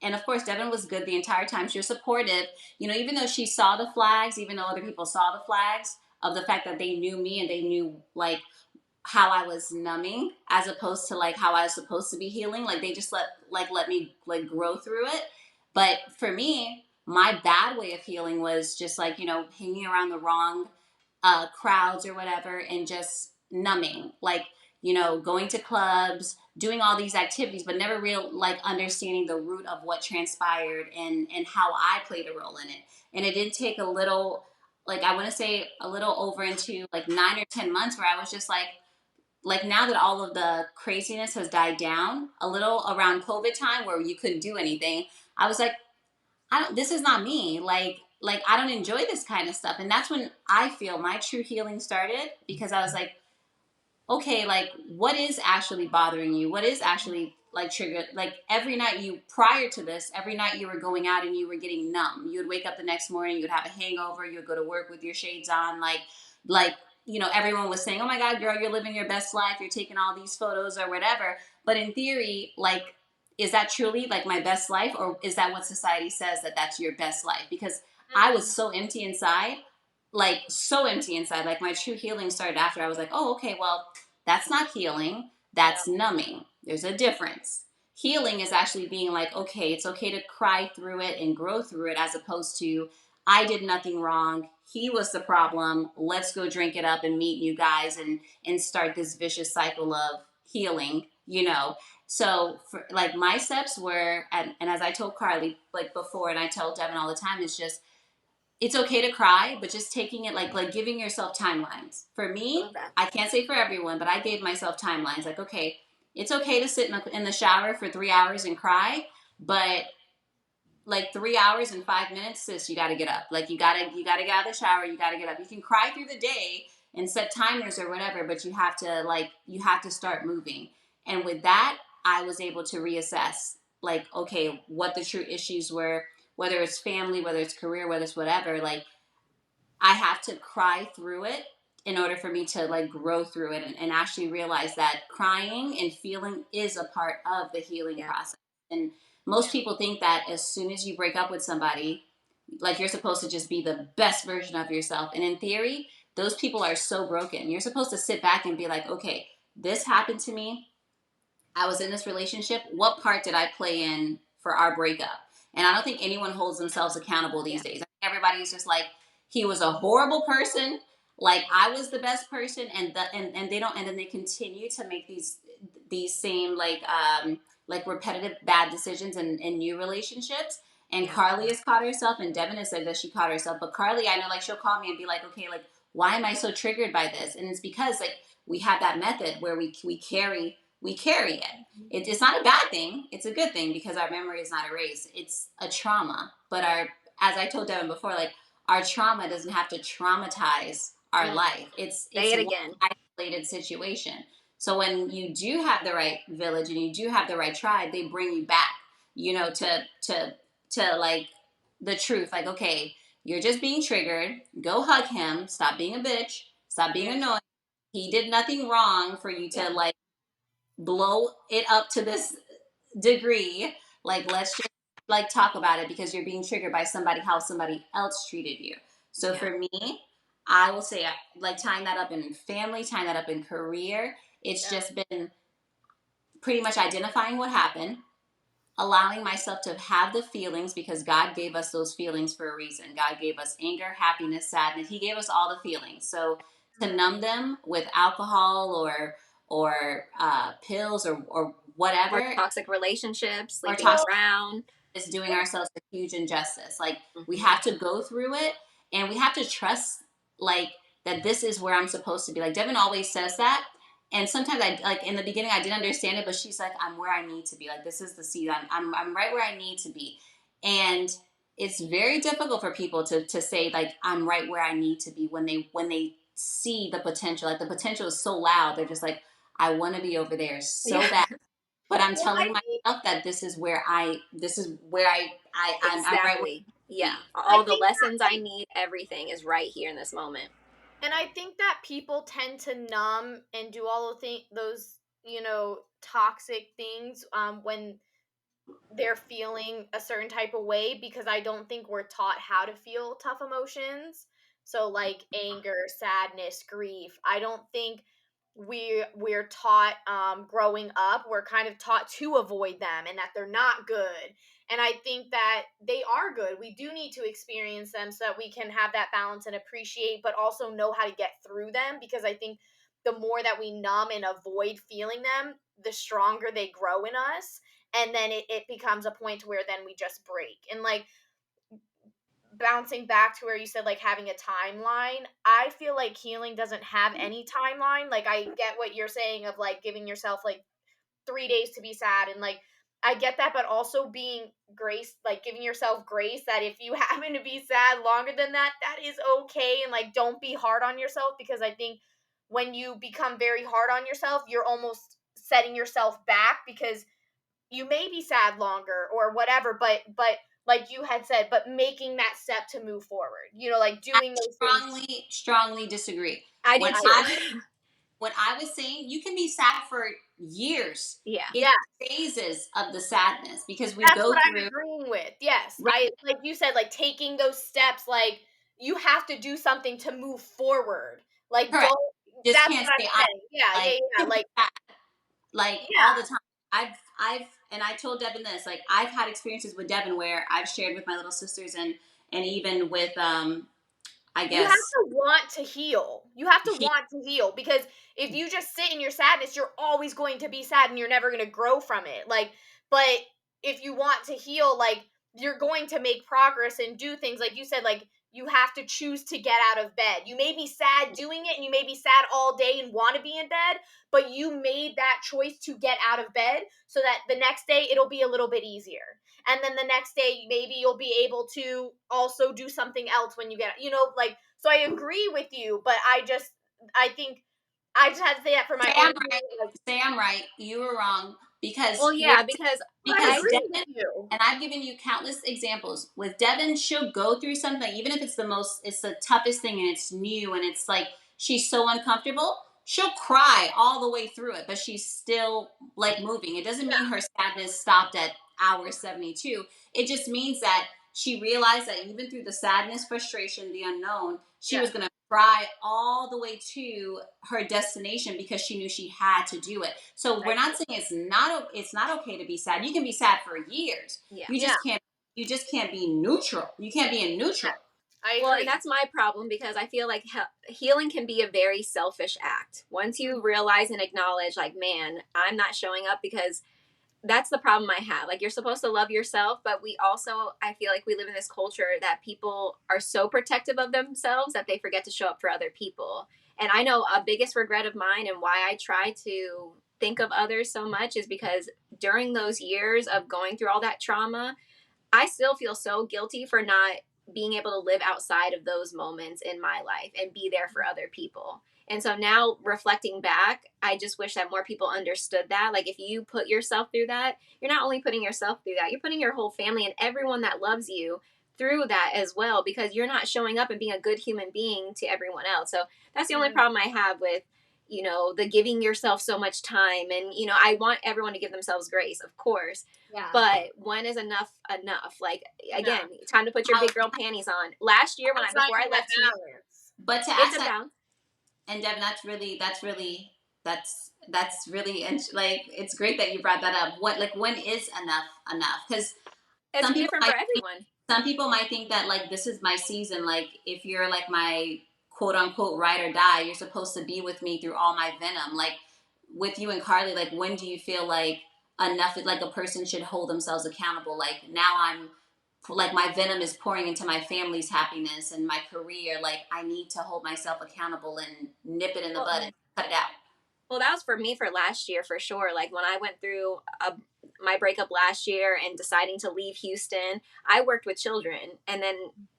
Speaker 1: And of course Devin was good the entire time. She was supportive, even though she saw the flags, even though other people saw the flags of the fact that they knew me and they knew like how I was numbing as opposed to like how I was supposed to be healing. Like they just let me like grow through it. But for me, my bad way of healing was just like, hanging around the wrong crowds or whatever and just numbing. Like, going to clubs, doing all these activities, but never real like understanding the root of what transpired and how I played a role in it. And it did take a little, like I want to say a little over into like 9 or 10 months where I was just like now that all of the craziness has died down a little around COVID time where you couldn't do anything, I was like, I don't, this is not me. Like I don't enjoy this kind of stuff. And that's when I feel my true healing started because I was like, okay, like what is actually bothering you? What is actually like triggered? Like every night you, prior to this, every night you were going out and you were getting numb. You would wake up the next morning, you'd have a hangover, you would go to work with your shades on, like, everyone was saying, oh my God, girl, you're living your best life. You're taking all these photos or whatever. But in theory, like, is that truly like my best life? Or is that what society says that that's your best life? Because I was
Speaker 2: Mm-hmm.
Speaker 1: so empty inside, like so empty inside. Like my true healing started after I was like, oh, okay, well, that's not healing.
Speaker 2: Yeah.
Speaker 1: That's numbing. There's a difference. Healing is actually being like, okay, it's okay to cry through it and grow through it, as opposed to, I did nothing wrong. He was the problem. Let's go drink it up and meet you guys and start this vicious cycle of healing. So for like my steps were, and as I told Carly like before, and I tell Devin all the time, it's just it's okay to cry, but just taking it like giving yourself timelines. For
Speaker 3: Love
Speaker 1: me,
Speaker 3: that.
Speaker 1: I can't say for everyone, but I gave myself timelines. Like, okay, it's okay to sit in the shower for 3 hours and cry, but like 3 hours and 5 minutes, sis, you gotta get up. Like you gotta get out of the shower, you gotta get up. You can cry through the day and set timers or whatever, but you have to start moving. And with that, I was able to reassess like, okay, what the true issues were, whether it's family, whether it's career, whether it's whatever, like I have to cry through it in order for me to like grow through it and actually realize that crying and feeling is a part of the healing
Speaker 3: Yeah.
Speaker 1: process. And most people think that as soon as you break up with somebody, like you're supposed to just be the best version of yourself. And in theory, those people are so broken. You're supposed to sit back and be like, okay, this happened to me. I was in this relationship. What part did I play in for our breakup? And I don't think anyone holds themselves accountable
Speaker 3: Yeah.
Speaker 1: these days. I think everybody's just like, he was a horrible person. Like I was the best person, and they don't, and then they continue to make these same like repetitive bad decisions in new relationships. And
Speaker 3: Yeah.
Speaker 1: Carly has caught herself, and Devin has said that she caught herself. But Carly, I know, like she'll call me and be like, okay, like why am I so triggered by this? And it's because like we have that method where we carry it. It's not a bad thing. It's a good thing because our memory is not erased. It's a trauma. But as I told Devin before, like our trauma doesn't have to traumatize our
Speaker 3: Mm.
Speaker 1: life.
Speaker 3: Say
Speaker 1: It's
Speaker 3: it
Speaker 1: one
Speaker 3: again.
Speaker 1: isolated situation. So when you do have the right village and you do have the right tribe, they bring you back, to like the truth. Like, okay, you're just being triggered. Go hug him. Stop being a bitch. Stop being
Speaker 3: Yeah.
Speaker 1: annoying. He did nothing wrong for you to
Speaker 3: Yeah.
Speaker 1: like blow it up to this degree. Like let's just like talk about it because you're being triggered by how somebody else treated you. So
Speaker 3: Yeah.
Speaker 1: for me, I will say like tying that up in family, tying that up in career, it's
Speaker 2: Yeah.
Speaker 1: just been pretty much identifying what happened, allowing myself to have the feelings because God gave us those feelings for a reason. God gave us anger, happiness, sadness. He gave us all the feelings. So to
Speaker 2: Mm-hmm.
Speaker 1: numb them with alcohol or pills or
Speaker 3: Or
Speaker 1: whatever,
Speaker 3: toxic relationships,
Speaker 1: or
Speaker 3: sleeping
Speaker 2: Well,
Speaker 1: toxic
Speaker 3: around.
Speaker 1: is doing ourselves a huge injustice. Like we
Speaker 3: Hmm.
Speaker 1: have to go through it and we have to trust like that this is where I'm supposed to be. Like Devin always says that. And sometimes I like in the beginning I didn't understand it, but she's like, I'm where I need to be. Like this is the seed. I'm right where I need to be. And it's very difficult for people to say like I'm right where I need to be when they see the potential. Like the potential is so loud. They're just like, I want to be over there so
Speaker 3: Yeah.
Speaker 1: bad, but I'm
Speaker 2: well, I
Speaker 1: telling
Speaker 2: think
Speaker 1: myself that this is where I'm right where
Speaker 3: Exactly.
Speaker 1: I
Speaker 3: Yeah.
Speaker 1: need
Speaker 2: I
Speaker 3: All the
Speaker 2: think
Speaker 3: lessons
Speaker 2: that
Speaker 3: I need, everything is right here in this moment.
Speaker 2: and I think that people tend to numb and do all those toxic things when they're feeling a certain type of way because I don't think we're taught how to feel tough emotions. So like anger, sadness, grief. I don't think we're taught growing up. We're kind of taught to avoid them and that they're not good. And I think that they are good. We do need to experience them so that we can have that balance and appreciate, but also know how to get through them because I think the more that we numb and avoid feeling them, the stronger they grow in us. And then it becomes a point where then we just break. And like, bouncing back to where you said like having a timeline, I feel like healing doesn't have any timeline. Like, I get what you're saying of like giving yourself like 3 days to be sad, and like I get that, but also being grace, like giving yourself grace that if you happen to be sad longer than that, that is okay. And like, don't be hard on yourself, because I think when you become very hard on yourself, you're almost setting yourself back, because you may be sad longer or whatever, but like you had said, but making that step to move forward, like
Speaker 1: I
Speaker 2: doing those things.
Speaker 1: strongly disagree.
Speaker 3: I do
Speaker 1: When
Speaker 2: I
Speaker 3: too.
Speaker 1: when I was saying you can be sad for years.
Speaker 3: Yeah.
Speaker 1: It's
Speaker 2: Yeah,
Speaker 1: phases of the sadness because we
Speaker 2: that's
Speaker 1: go
Speaker 2: what I'm
Speaker 1: through.
Speaker 2: agreeing with. Yes,
Speaker 1: Right.
Speaker 2: like you said, like taking those steps, like you have to do something to move forward. Like,
Speaker 1: Correct.
Speaker 2: don't.
Speaker 1: Just
Speaker 2: That's
Speaker 1: can't
Speaker 2: what I'm
Speaker 1: say I
Speaker 2: saying. Yeah, yeah,
Speaker 1: like
Speaker 2: yeah. Like,
Speaker 1: like all the
Speaker 2: yeah,
Speaker 1: time. I've and I told Devin this, like I've had experiences with Devin where I've shared with my little sisters and even with I
Speaker 2: you have
Speaker 1: guess
Speaker 2: to want to heal. You have to
Speaker 1: he
Speaker 2: want to heal, because if you just sit in your sadness, you're always going to be sad and you're never going to grow from it. Like, but if you want to heal, like, you're going to make progress and do things like you said, like you have to choose to get out of bed. You may be sad doing it and you may be sad all day and want to be in bed, but you made that choice to get out of bed so that the next day it'll be a little bit easier. And then the next day maybe you'll be able to also do something else when you get, like, so I agree with you, but I think I just had to say that for my
Speaker 1: say
Speaker 2: own
Speaker 1: I'm right.
Speaker 2: healing, like,
Speaker 1: Say I'm right. You were wrong because
Speaker 3: Well, yeah, because
Speaker 2: I
Speaker 1: because
Speaker 3: I
Speaker 2: agree
Speaker 3: think
Speaker 2: with
Speaker 1: Devin,
Speaker 2: you.
Speaker 1: and I've given you countless examples with Devin. She'll go through something, even if it's the toughest thing and it's new and it's like she's so uncomfortable. She'll cry all the way through it, but she's still like moving. It doesn't mean
Speaker 2: Yeah,
Speaker 1: her sadness stopped at hour 72. It just means that she realized that even through the sadness, frustration, the unknown, she
Speaker 2: yeah,
Speaker 1: was going to cry all the way to her destination because she knew she had to do it. So
Speaker 2: I
Speaker 1: we're not saying it's not okay to be sad. You can be sad for years.
Speaker 3: yeah.
Speaker 1: You
Speaker 2: yeah,
Speaker 1: just can't be neutral. You can't be in
Speaker 2: yeah,
Speaker 1: neutral.
Speaker 2: I
Speaker 3: Well, and
Speaker 2: agree.
Speaker 3: that's my problem because I feel like healing can be a very selfish act. Once you realize and acknowledge, like, man, I'm not showing up because that's the problem I have. Like, you're supposed to love yourself, but we also, I feel like we live in this culture that people are so protective of themselves that they forget to show up for other people. And I know a biggest regret of mine and why I try to think of others so much is because during those years of going through all that trauma, I still feel so guilty for not being able to live outside of those moments in my life and be there for other people. And so now reflecting back, I just wish that more people understood that. Like, if you put yourself through that, you're not only putting yourself through that, you're putting your whole family and everyone that loves you through that as well, because you're not showing up and being a good human being to everyone else. So that's the only
Speaker 2: Mm,
Speaker 3: problem I have with, the giving yourself so much time. And, I want everyone to give themselves grace, of course,
Speaker 2: yeah,
Speaker 3: but when is enough? Like,
Speaker 2: no,
Speaker 3: again, time to put your
Speaker 1: I,
Speaker 3: big girl panties on. Last year
Speaker 2: it's
Speaker 3: before I
Speaker 2: finding that
Speaker 3: left you,
Speaker 2: balance.
Speaker 1: but to
Speaker 3: it's
Speaker 1: ask that,
Speaker 3: about
Speaker 1: and Devin, that's really like it's great that you brought that up. What like when is enough? Because
Speaker 3: it's
Speaker 1: some people
Speaker 3: different for
Speaker 1: might
Speaker 3: everyone.
Speaker 1: some people might think that like this is my season. Like if you're like my quote unquote ride or die, you're supposed to be with me through all my venom. Like with you and Carly, like when do you feel like enough is like a person should hold themselves accountable? Like now I'm like my venom is pouring into my family's happiness and my career. Like I need to hold myself accountable and nip it in the
Speaker 3: Well,
Speaker 1: bud and cut it out.
Speaker 3: Well, that was for me for last year for sure. Like when I went through my breakup last year and deciding to leave Houston, I worked with children and then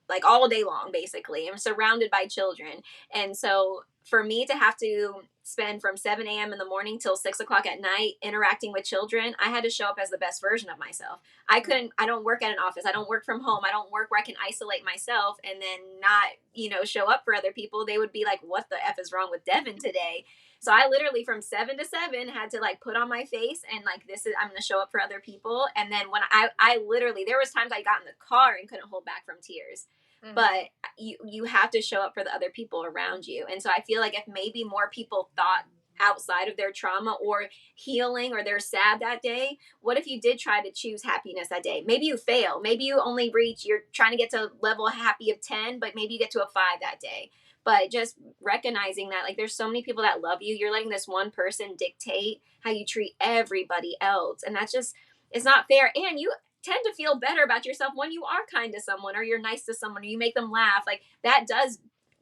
Speaker 3: like all day long, basically. I'm surrounded by children. And so for me to have to spend from 7 a.m. in the morning till 6 o'clock at night interacting with children, I had to show up as the best version of myself. I don't work at an office. I don't work from home. I don't work where I can isolate myself and then not, show up for other people. They would be like, what the F is wrong with Devin today? So I literally from 7 to 7 had to like put on my face and like I'm gonna show up for other people. And then when I literally there was times I got in the car and couldn't hold back from tears.
Speaker 2: Mm-hmm.
Speaker 3: But you have to show up for the other people around you. And so I feel like if maybe more people thought outside of their trauma or healing or they're sad that day, what if you did try to choose happiness that day? Maybe you fail. Maybe you only you're trying to get to level happy of 10, but maybe you get to a 5 that day. but just recognizing that like there's so many people that love you. You're letting this one person dictate how you treat everybody else. And that's just, it's not fair. And you tend to feel better about yourself when you are kind to someone or you're nice to someone or you make them laugh. Like that does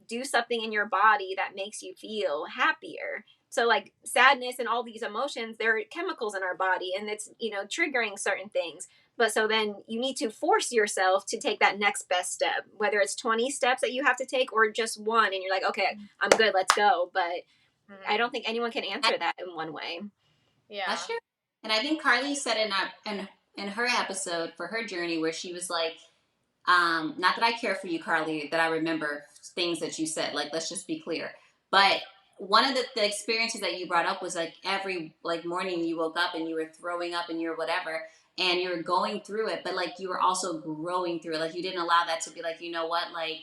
Speaker 3: do something in your body that makes you feel happier. So like sadness and all these emotions, they're chemicals in our body and it's, you know, triggering certain things. But so then you need to force yourself to take that next best step, whether it's 20 steps that you have to take or just one. And you're like, okay, I'm good, let's go. But I don't think anyone can answer that in one way.
Speaker 2: Yeah.
Speaker 1: That's true. And I think Carly said in her episode for her journey where she was like, not that I care for you, Carly, that I remember things that you said. Like, let's just be clear. But one of the experiences that you brought up was like every like morning you woke up and you were throwing up and you were whatever and you were going through it, but like you were also growing through it. Like you didn't allow that to be like, you know what, like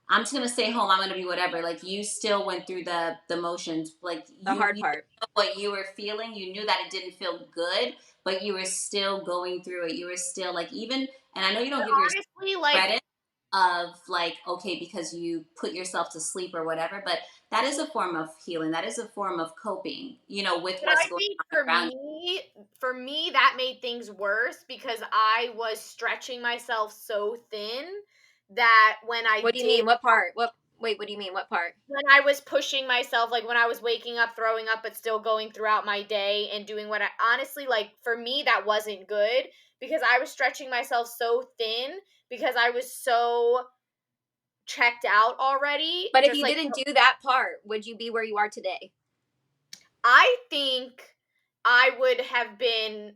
Speaker 1: I'm just gonna stay home. I'm gonna be whatever. Like you still went through the motions. Like
Speaker 3: The hard
Speaker 1: you
Speaker 3: part.
Speaker 1: know what you were feeling. You knew that it didn't feel good, but you were still going through it. You were still like even. And I know you don't
Speaker 2: But
Speaker 1: give yourself
Speaker 2: honestly, like,
Speaker 1: credit of like okay because you put yourself to sleep or whatever, but that is a form of healing. That is a form of coping. You know, with
Speaker 2: but
Speaker 1: what's
Speaker 2: I
Speaker 1: going
Speaker 2: think
Speaker 1: on around you.
Speaker 2: for me, that made things worse because I was stretching myself so thin that
Speaker 3: What do you mean? What part? What do you mean? What part?
Speaker 2: when I was pushing myself, like when I was waking up, throwing up, but still going throughout my day and doing what I honestly like for me, that wasn't good because I was stretching myself so thin because I was so checked out already.
Speaker 3: But if
Speaker 2: Just
Speaker 3: you
Speaker 2: like
Speaker 3: didn't do that part, would you be where you are today?
Speaker 2: I think I would have been,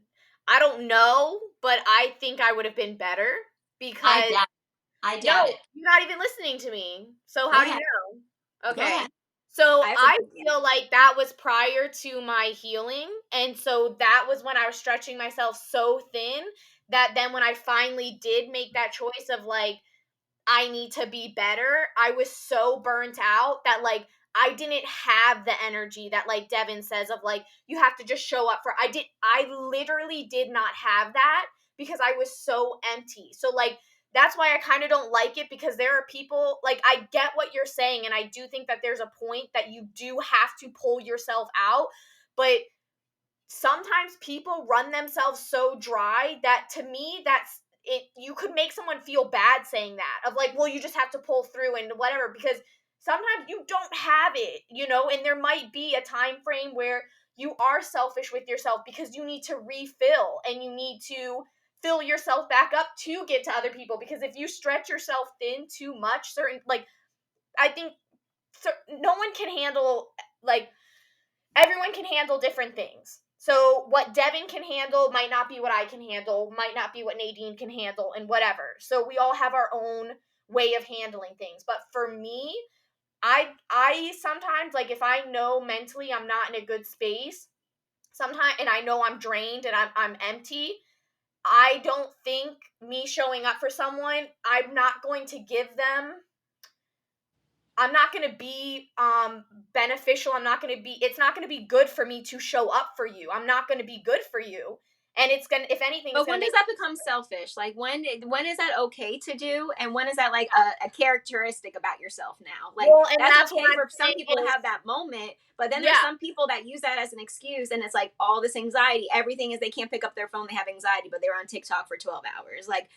Speaker 2: I don't know, but I think I would have been better
Speaker 1: I
Speaker 2: because
Speaker 1: doubt I doubt
Speaker 2: no,
Speaker 1: it.
Speaker 2: you're not even listening to me. So
Speaker 1: Go
Speaker 2: how do you
Speaker 1: ahead.
Speaker 2: know?
Speaker 1: Go
Speaker 2: Okay.
Speaker 1: ahead.
Speaker 2: So
Speaker 3: I have some
Speaker 2: I
Speaker 3: opinion.
Speaker 2: feel like that was prior to my healing. And so that was when I was stretching myself so thin that then when I finally did make that choice of like, I need to be better, I was so burnt out that like I didn't have the energy that like Devin says of like you have to just show up for I literally did not have that because I was so empty. So like that's why I kind of don't like it because there are people like I get what you're saying and I do think that there's a point that you do have to pull yourself out, but sometimes people run themselves so dry that to me that's it. You could make someone feel bad saying that of like, well, you just have to pull through and whatever because sometimes you don't have it, you know, and there might be a time frame where you are selfish with yourself because you need to refill and you need to fill yourself back up to get to other people because if you stretch yourself thin too much certain like I think no one can handle like everyone can handle different things. So what Devin can handle might not be what I can handle, might not be what Nadine can handle, and whatever. So we all have our own way of handling things. But for me, I sometimes like if I know mentally I'm not in a good space, sometimes and I know I'm drained and I'm empty, I don't think me showing up for someone, I'm not going to be beneficial. It's not going to be good for me to show up for you. I'm not going to be good for you. And it's going to if anything it's
Speaker 3: But
Speaker 2: going
Speaker 3: when
Speaker 2: to
Speaker 3: does
Speaker 2: make
Speaker 3: that become selfish? Like when is that okay to do, and when is that like a characteristic about yourself now? Like
Speaker 2: well, and
Speaker 3: that's
Speaker 2: that's what
Speaker 3: okay
Speaker 2: I'm
Speaker 3: for some people to
Speaker 2: saying is
Speaker 3: have that moment, but then there's
Speaker 2: yeah.
Speaker 3: some people that use that as an excuse, and it's like all this anxiety. Everything is they can't pick up their phone, they have anxiety, but they're on TikTok for 12 hours. Like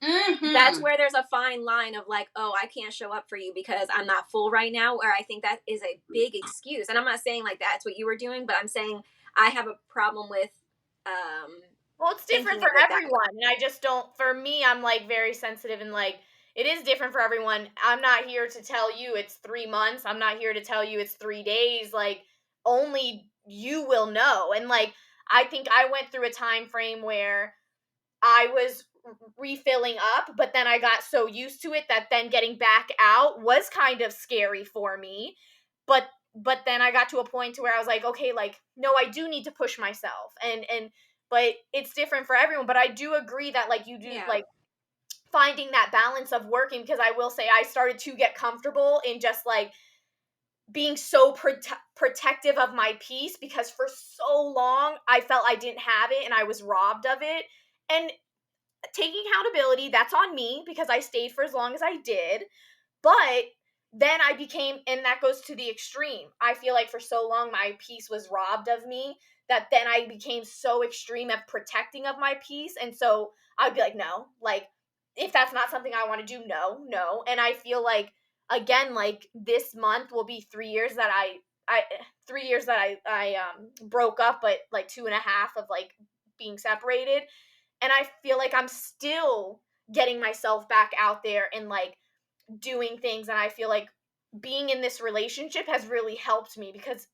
Speaker 3: that's
Speaker 1: Mm-hmm.
Speaker 3: where there's a fine line of like, oh, I can't show up for you because I'm not full right now. Or I think that is a big excuse. And I'm not saying like that's what you were doing, but I'm saying I have a problem with um
Speaker 2: Well, it's different
Speaker 3: thinking
Speaker 2: for
Speaker 3: of it that way.
Speaker 2: everyone. And I just don't for me I'm like very sensitive and like it is different for everyone. I'm not here to tell you it's 3 months. I'm not here to tell you it's 3 days. Like only you will know. And like I think I went through a time frame where I was refilling up, but then I got so used to it that then getting back out was kind of scary for me. But then I got to a point to where I was like, okay, like no, I do need to push myself. And but it's different for everyone, but I do agree that like you do
Speaker 3: Yeah.
Speaker 2: like finding that balance of working because I will say I started to get comfortable in just like being so protective of my peace because for so long I felt I didn't have it and I was robbed of it. And taking accountability, that's on me because I stayed for as long as I did. But then I became, and that goes to the extreme. I feel like for so long my peace was robbed of me that then I became so extreme at protecting of my peace. And so I'd be like, no, like if that's not something I want to do, no. And I feel like again, like this month will be 3 years that I 3 years that I broke up, but like 2.5 of like being separated. And I feel like I'm still getting myself back out there and like doing things, and I feel like being in this relationship has really helped me because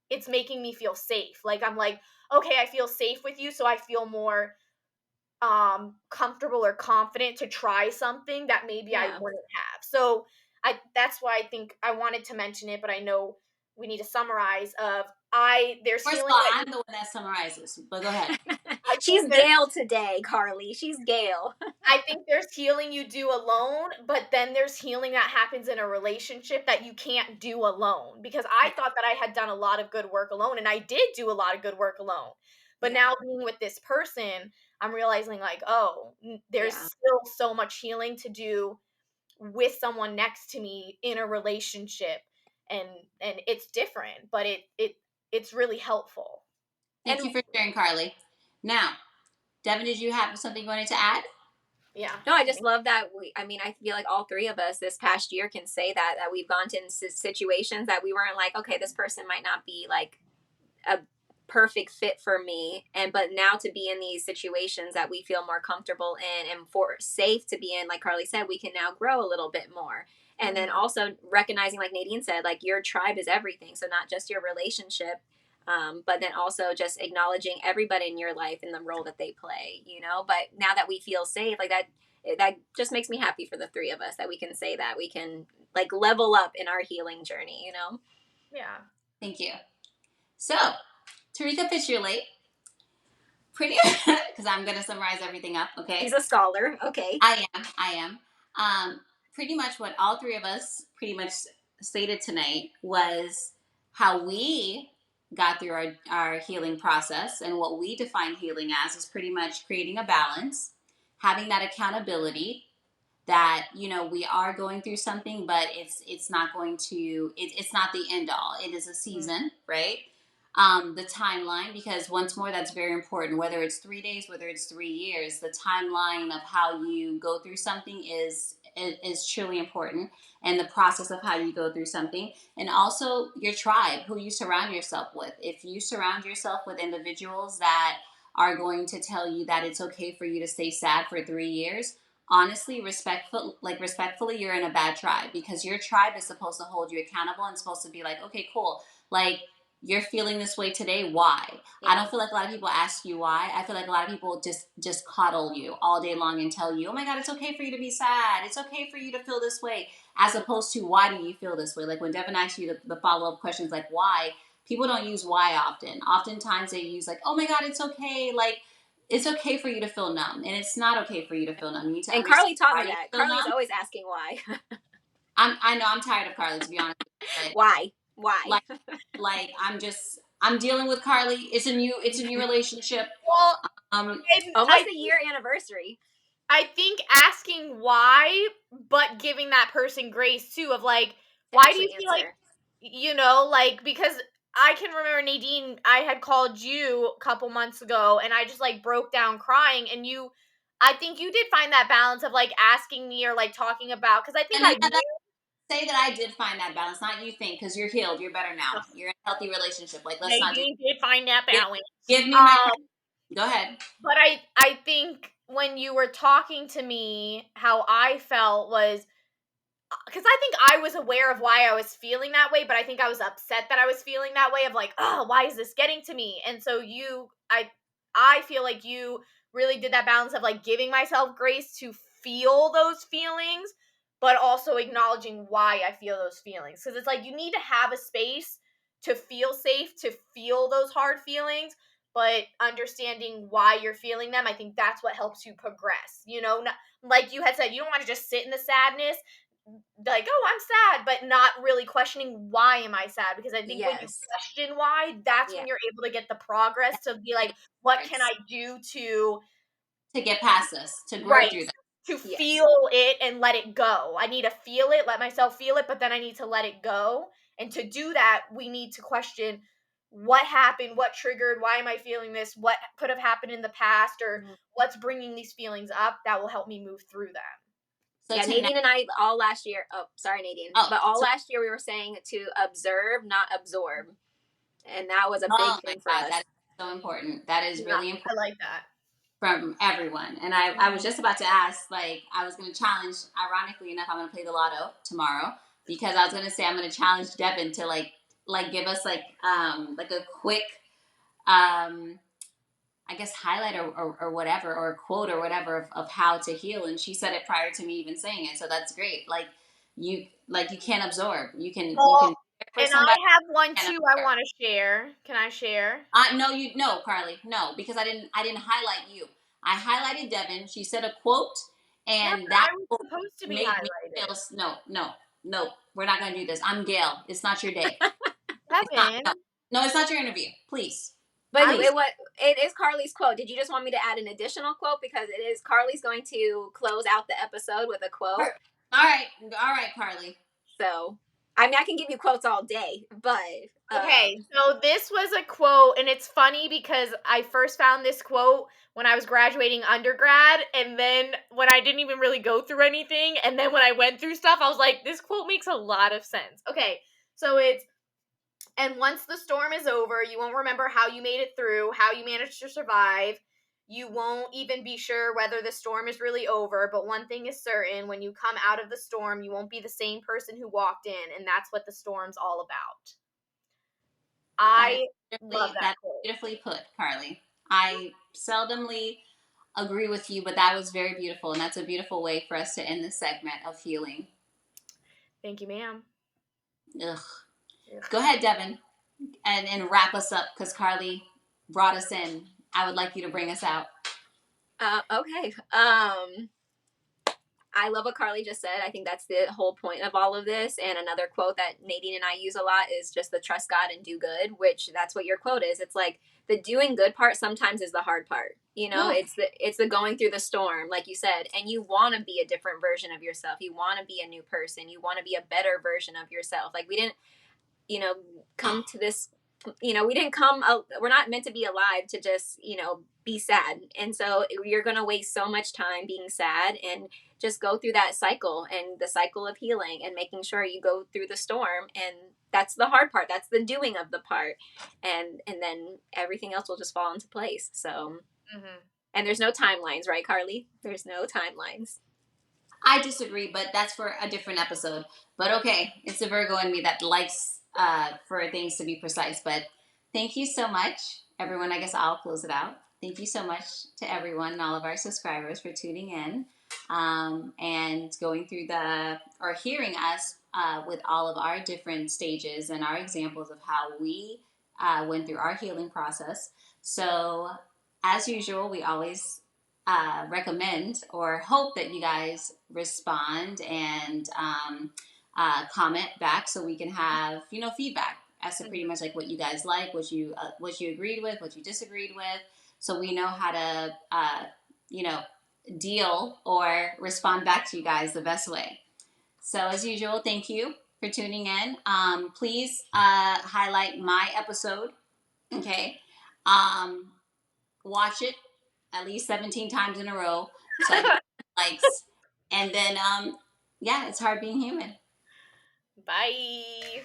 Speaker 2: it's making me feel safe. Like I'm like, okay, I feel safe with you, so I feel more comfortable or confident to try something that maybe I
Speaker 3: Yeah.
Speaker 2: wouldn't have. So I that's why I think I wanted to mention it, but I know we need to summarize of I there's
Speaker 1: First of
Speaker 2: healing
Speaker 1: all,
Speaker 2: that
Speaker 1: I'm the one that summarizes, but go ahead.
Speaker 2: I
Speaker 3: She's
Speaker 2: think there's
Speaker 3: Gail today, Carly. She's Gail.
Speaker 2: I think there's healing you do alone, but then there's healing that happens in a relationship that you can't do alone. Because I thought that I had done a lot of good work alone, and I did do a lot of good work alone. But
Speaker 3: Yeah.
Speaker 2: now being with this person, I'm realizing like, oh, there's
Speaker 3: Yeah.
Speaker 2: still so much healing to do with someone next to me in a relationship, and it's different, but it's really helpful.
Speaker 1: Thank
Speaker 3: And
Speaker 1: you for sharing, Carly. Now, Devin, did you have something you wanted to add?
Speaker 2: Yeah.
Speaker 3: no, I just love that I mean, I feel like all three of us this past year can say that we've gone to situations that we weren't like, okay, this person might not be like a perfect fit for me, and but now to be in these situations that we feel more comfortable in and for safe to be in, like Carly said, we can now grow a little bit more. And then also recognizing, like Nadine said, like your tribe is everything, so not just your relationship, but then also just acknowledging everybody in your life and the role that they play, you know. But now that we feel safe, like that just makes me happy for the three of us that we can say that we can like level up in our healing journey, you know.
Speaker 2: Yeah.
Speaker 1: Thank you. So, to recapitulate, pretty because I'm gonna summarize everything up. Okay,
Speaker 3: She's a scholar. Okay.
Speaker 1: I am. Pretty much what all three of us pretty much stated tonight was how we got through our healing process, and what we define healing as is pretty much creating a balance, having that accountability that we are going through something, but it's not going to it's not the end all. It is a season, right? The timeline, because once more, that's very important. Whether it's 3 days, whether it's 3 years, the timeline of how you go through something is truly important, and the process of how you go through something, and also your tribe, who you surround yourself with. If you surround yourself with individuals that are going to tell you that it's okay for you to stay sad for 3 years, honestly, respectfully, you're in a bad tribe, because your tribe is supposed to hold you accountable and supposed to be like, okay, cool, like, you're feeling this way today, why? I
Speaker 3: Yeah.
Speaker 1: don't feel like a lot of people ask you why. I feel like a lot of people just coddle you all day long and tell you, oh my god, it's okay for you to be sad, it's okay for you to feel this way, as opposed to, why do you feel this way? Like when Devin asks you the follow-up questions like why, people don't use why often. Oftentimes they use like, oh my god, it's okay, like, it's okay for you to feel numb, and it's not okay for you to feel numb. You need to
Speaker 3: And
Speaker 1: understand
Speaker 3: Carly taught
Speaker 1: why
Speaker 3: me
Speaker 1: you
Speaker 3: that.
Speaker 1: feel
Speaker 3: Carly's
Speaker 1: numb.
Speaker 3: always asking why.
Speaker 1: I know I'm tired of Carly, to be honest with you,
Speaker 3: Why? Why?
Speaker 1: but like I'm dealing with Carly. It's a new relationship.
Speaker 2: Well,
Speaker 1: Um,
Speaker 3: Almost
Speaker 2: I
Speaker 3: a year anniversary.
Speaker 2: I think asking why, but giving that person grace too, of like,
Speaker 3: To
Speaker 2: why do
Speaker 3: actually
Speaker 2: you feel like,
Speaker 3: answer.
Speaker 2: like, because I can remember Nadine, I had called you a couple months ago and I just like broke down crying, and I think you did find that balance of like asking me or like talking about, because I think
Speaker 1: and
Speaker 2: I
Speaker 1: yeah,
Speaker 2: knew.
Speaker 1: say that I did find that balance, not you think, because you're healed, you're better now, you're in a healthy relationship. Like, let's not just
Speaker 2: Nadine did find that
Speaker 1: give,
Speaker 2: balance.
Speaker 1: give me my.
Speaker 2: Um,
Speaker 1: Go ahead.
Speaker 2: but I think when you were talking to me, how I felt was, because I think I was aware of why I was feeling that way, but I think I was upset that I was feeling that way of like, oh, why is this getting to me? And so I feel like you really did that balance of like giving myself grace to feel those feelings, but also acknowledging why I feel those feelings. Because it's like you need to have a space to feel safe, to feel those hard feelings, but understanding why you're feeling them, I think that's what helps you progress. Like you had said, you don't want to just sit in the sadness, like, oh, I'm sad, but not really questioning why am I sad, because I think when you
Speaker 3: Yes.
Speaker 2: question why, that's
Speaker 3: Yeah.
Speaker 2: when you're able to get the progress to be like, what can I do to
Speaker 1: To get past this, to grow
Speaker 2: right
Speaker 1: through that.
Speaker 2: to
Speaker 3: Yes.
Speaker 2: feel it and let it go. I need to feel it, let myself feel it, but then I need to let it go. And to do that, we need to question what happened, what triggered, why am I feeling this, what could have happened in the past, or
Speaker 3: Mhm.
Speaker 2: what's bringing these feelings up that will help me move through them.
Speaker 1: So
Speaker 3: Yeah,
Speaker 1: tonight,
Speaker 3: Nadine and I all last year. Oh, sorry, Nadine.
Speaker 1: oh,
Speaker 3: But all
Speaker 1: so,
Speaker 3: last year we were saying to observe, not absorb, and that was a
Speaker 1: oh
Speaker 3: big
Speaker 1: my
Speaker 3: thing for
Speaker 1: God, that
Speaker 3: us.
Speaker 1: is so important. That is
Speaker 2: Yeah,
Speaker 1: really
Speaker 2: I
Speaker 1: important
Speaker 2: like that.
Speaker 1: from everyone. And I was just about to ask, like, I was going to challenge, ironically enough, I'm going to play the lotto tomorrow because I was going to say I'm going to challenge Devin to like give us like a quick, I guess highlight or whatever, or a quote or whatever of how to heal. And she said it prior to me even saying it. So that's great. You can't absorb. You can
Speaker 2: Well,
Speaker 1: care for
Speaker 2: and
Speaker 1: somebody.
Speaker 2: I have one
Speaker 1: And
Speaker 2: too I want to share. Can I share?
Speaker 1: no, no, Carly, no, because I didn't highlight you. I highlighted Devin. She said a quote,
Speaker 2: Yeah,
Speaker 1: and
Speaker 2: but
Speaker 1: that
Speaker 2: I was
Speaker 1: quote
Speaker 2: supposed to be
Speaker 1: made me
Speaker 2: highlighted.
Speaker 1: feel no, no, no. We're not gonna do this. I'm Gail. It's not your day. It's not.
Speaker 2: Kevin,
Speaker 1: No, no, it's not your interview. Please,
Speaker 3: But
Speaker 2: I was
Speaker 1: please.
Speaker 3: it is Carly's quote. Did you just want me to add an additional quote because it is Carly's going to close out the episode with a quote.
Speaker 1: All right, Carly.
Speaker 3: So, I mean, I can give you quotes all day, but
Speaker 2: okay. So this was a quote, and it's funny because I first found this quote when I was graduating undergrad, and then when I didn't even really go through anything, and then when I went through stuff, I was like, this quote makes a lot of sense. Okay, so it's and once the storm is over, you won't remember how you made it through, how you managed to survive. You won't even be sure whether the storm is really over, but one thing is certain, when you come out of the storm, you won't be the same person who walked in, and that's what the storm's all about.
Speaker 1: That is
Speaker 2: I love that quote.
Speaker 1: beautifully put, Carly. I seldomly agree with you, but that was very beautiful, and that's a beautiful way for us to end this segment of healing.
Speaker 2: Thank you, ma'am.
Speaker 1: Ugh.
Speaker 2: Ugh.
Speaker 1: Go ahead, Devin, and wrap us up because Carly brought us in. I would like you to bring us out.
Speaker 3: okay. I love what Carly just said. I think that's the whole point of all of this. And another quote that Nadine and I use a lot is just the trust God and do good, which that's what your quote is. It's like the doing good part sometimes is the hard part. You know,
Speaker 1: Ooh.
Speaker 3: it's the going through the storm, like you said, and you want to be a different version of yourself. You want to be a new person. You want to be a better version of yourself. Like we didn't, come to this, we didn't come, we're not meant to be alive to just, be sad. And so you're going to waste so much time being sad and just go through that cycle and the cycle of healing and making sure you go through the storm. And that's the hard part. That's the doing of the part. And then everything else will just fall into place. So,
Speaker 2: Mm-hmm.
Speaker 3: and there's no timelines, right, Carly? There's no timelines.
Speaker 1: I disagree, but that's for a different episode. But okay, it's the Virgo in me that likes for things to be precise. But thank you so much, everyone. I guess I'll close it out. Thank you so much to everyone and all of our subscribers for tuning in and going through or hearing us with all of our different stages and our examples of how we went through our healing process. So, as usual, we always recommend or hope that you guys respond and comment back so we can have feedback as to pretty much like what you guys like, what you agreed with, what you disagreed with, so we know how to you know deal or respond back to you guys the best way. So as usual, thank you for tuning in. Please highlight my episode. Okay. um, Watch it at least 17 times in a row so I can likes. And then yeah, it's hard being human.
Speaker 2: Bye.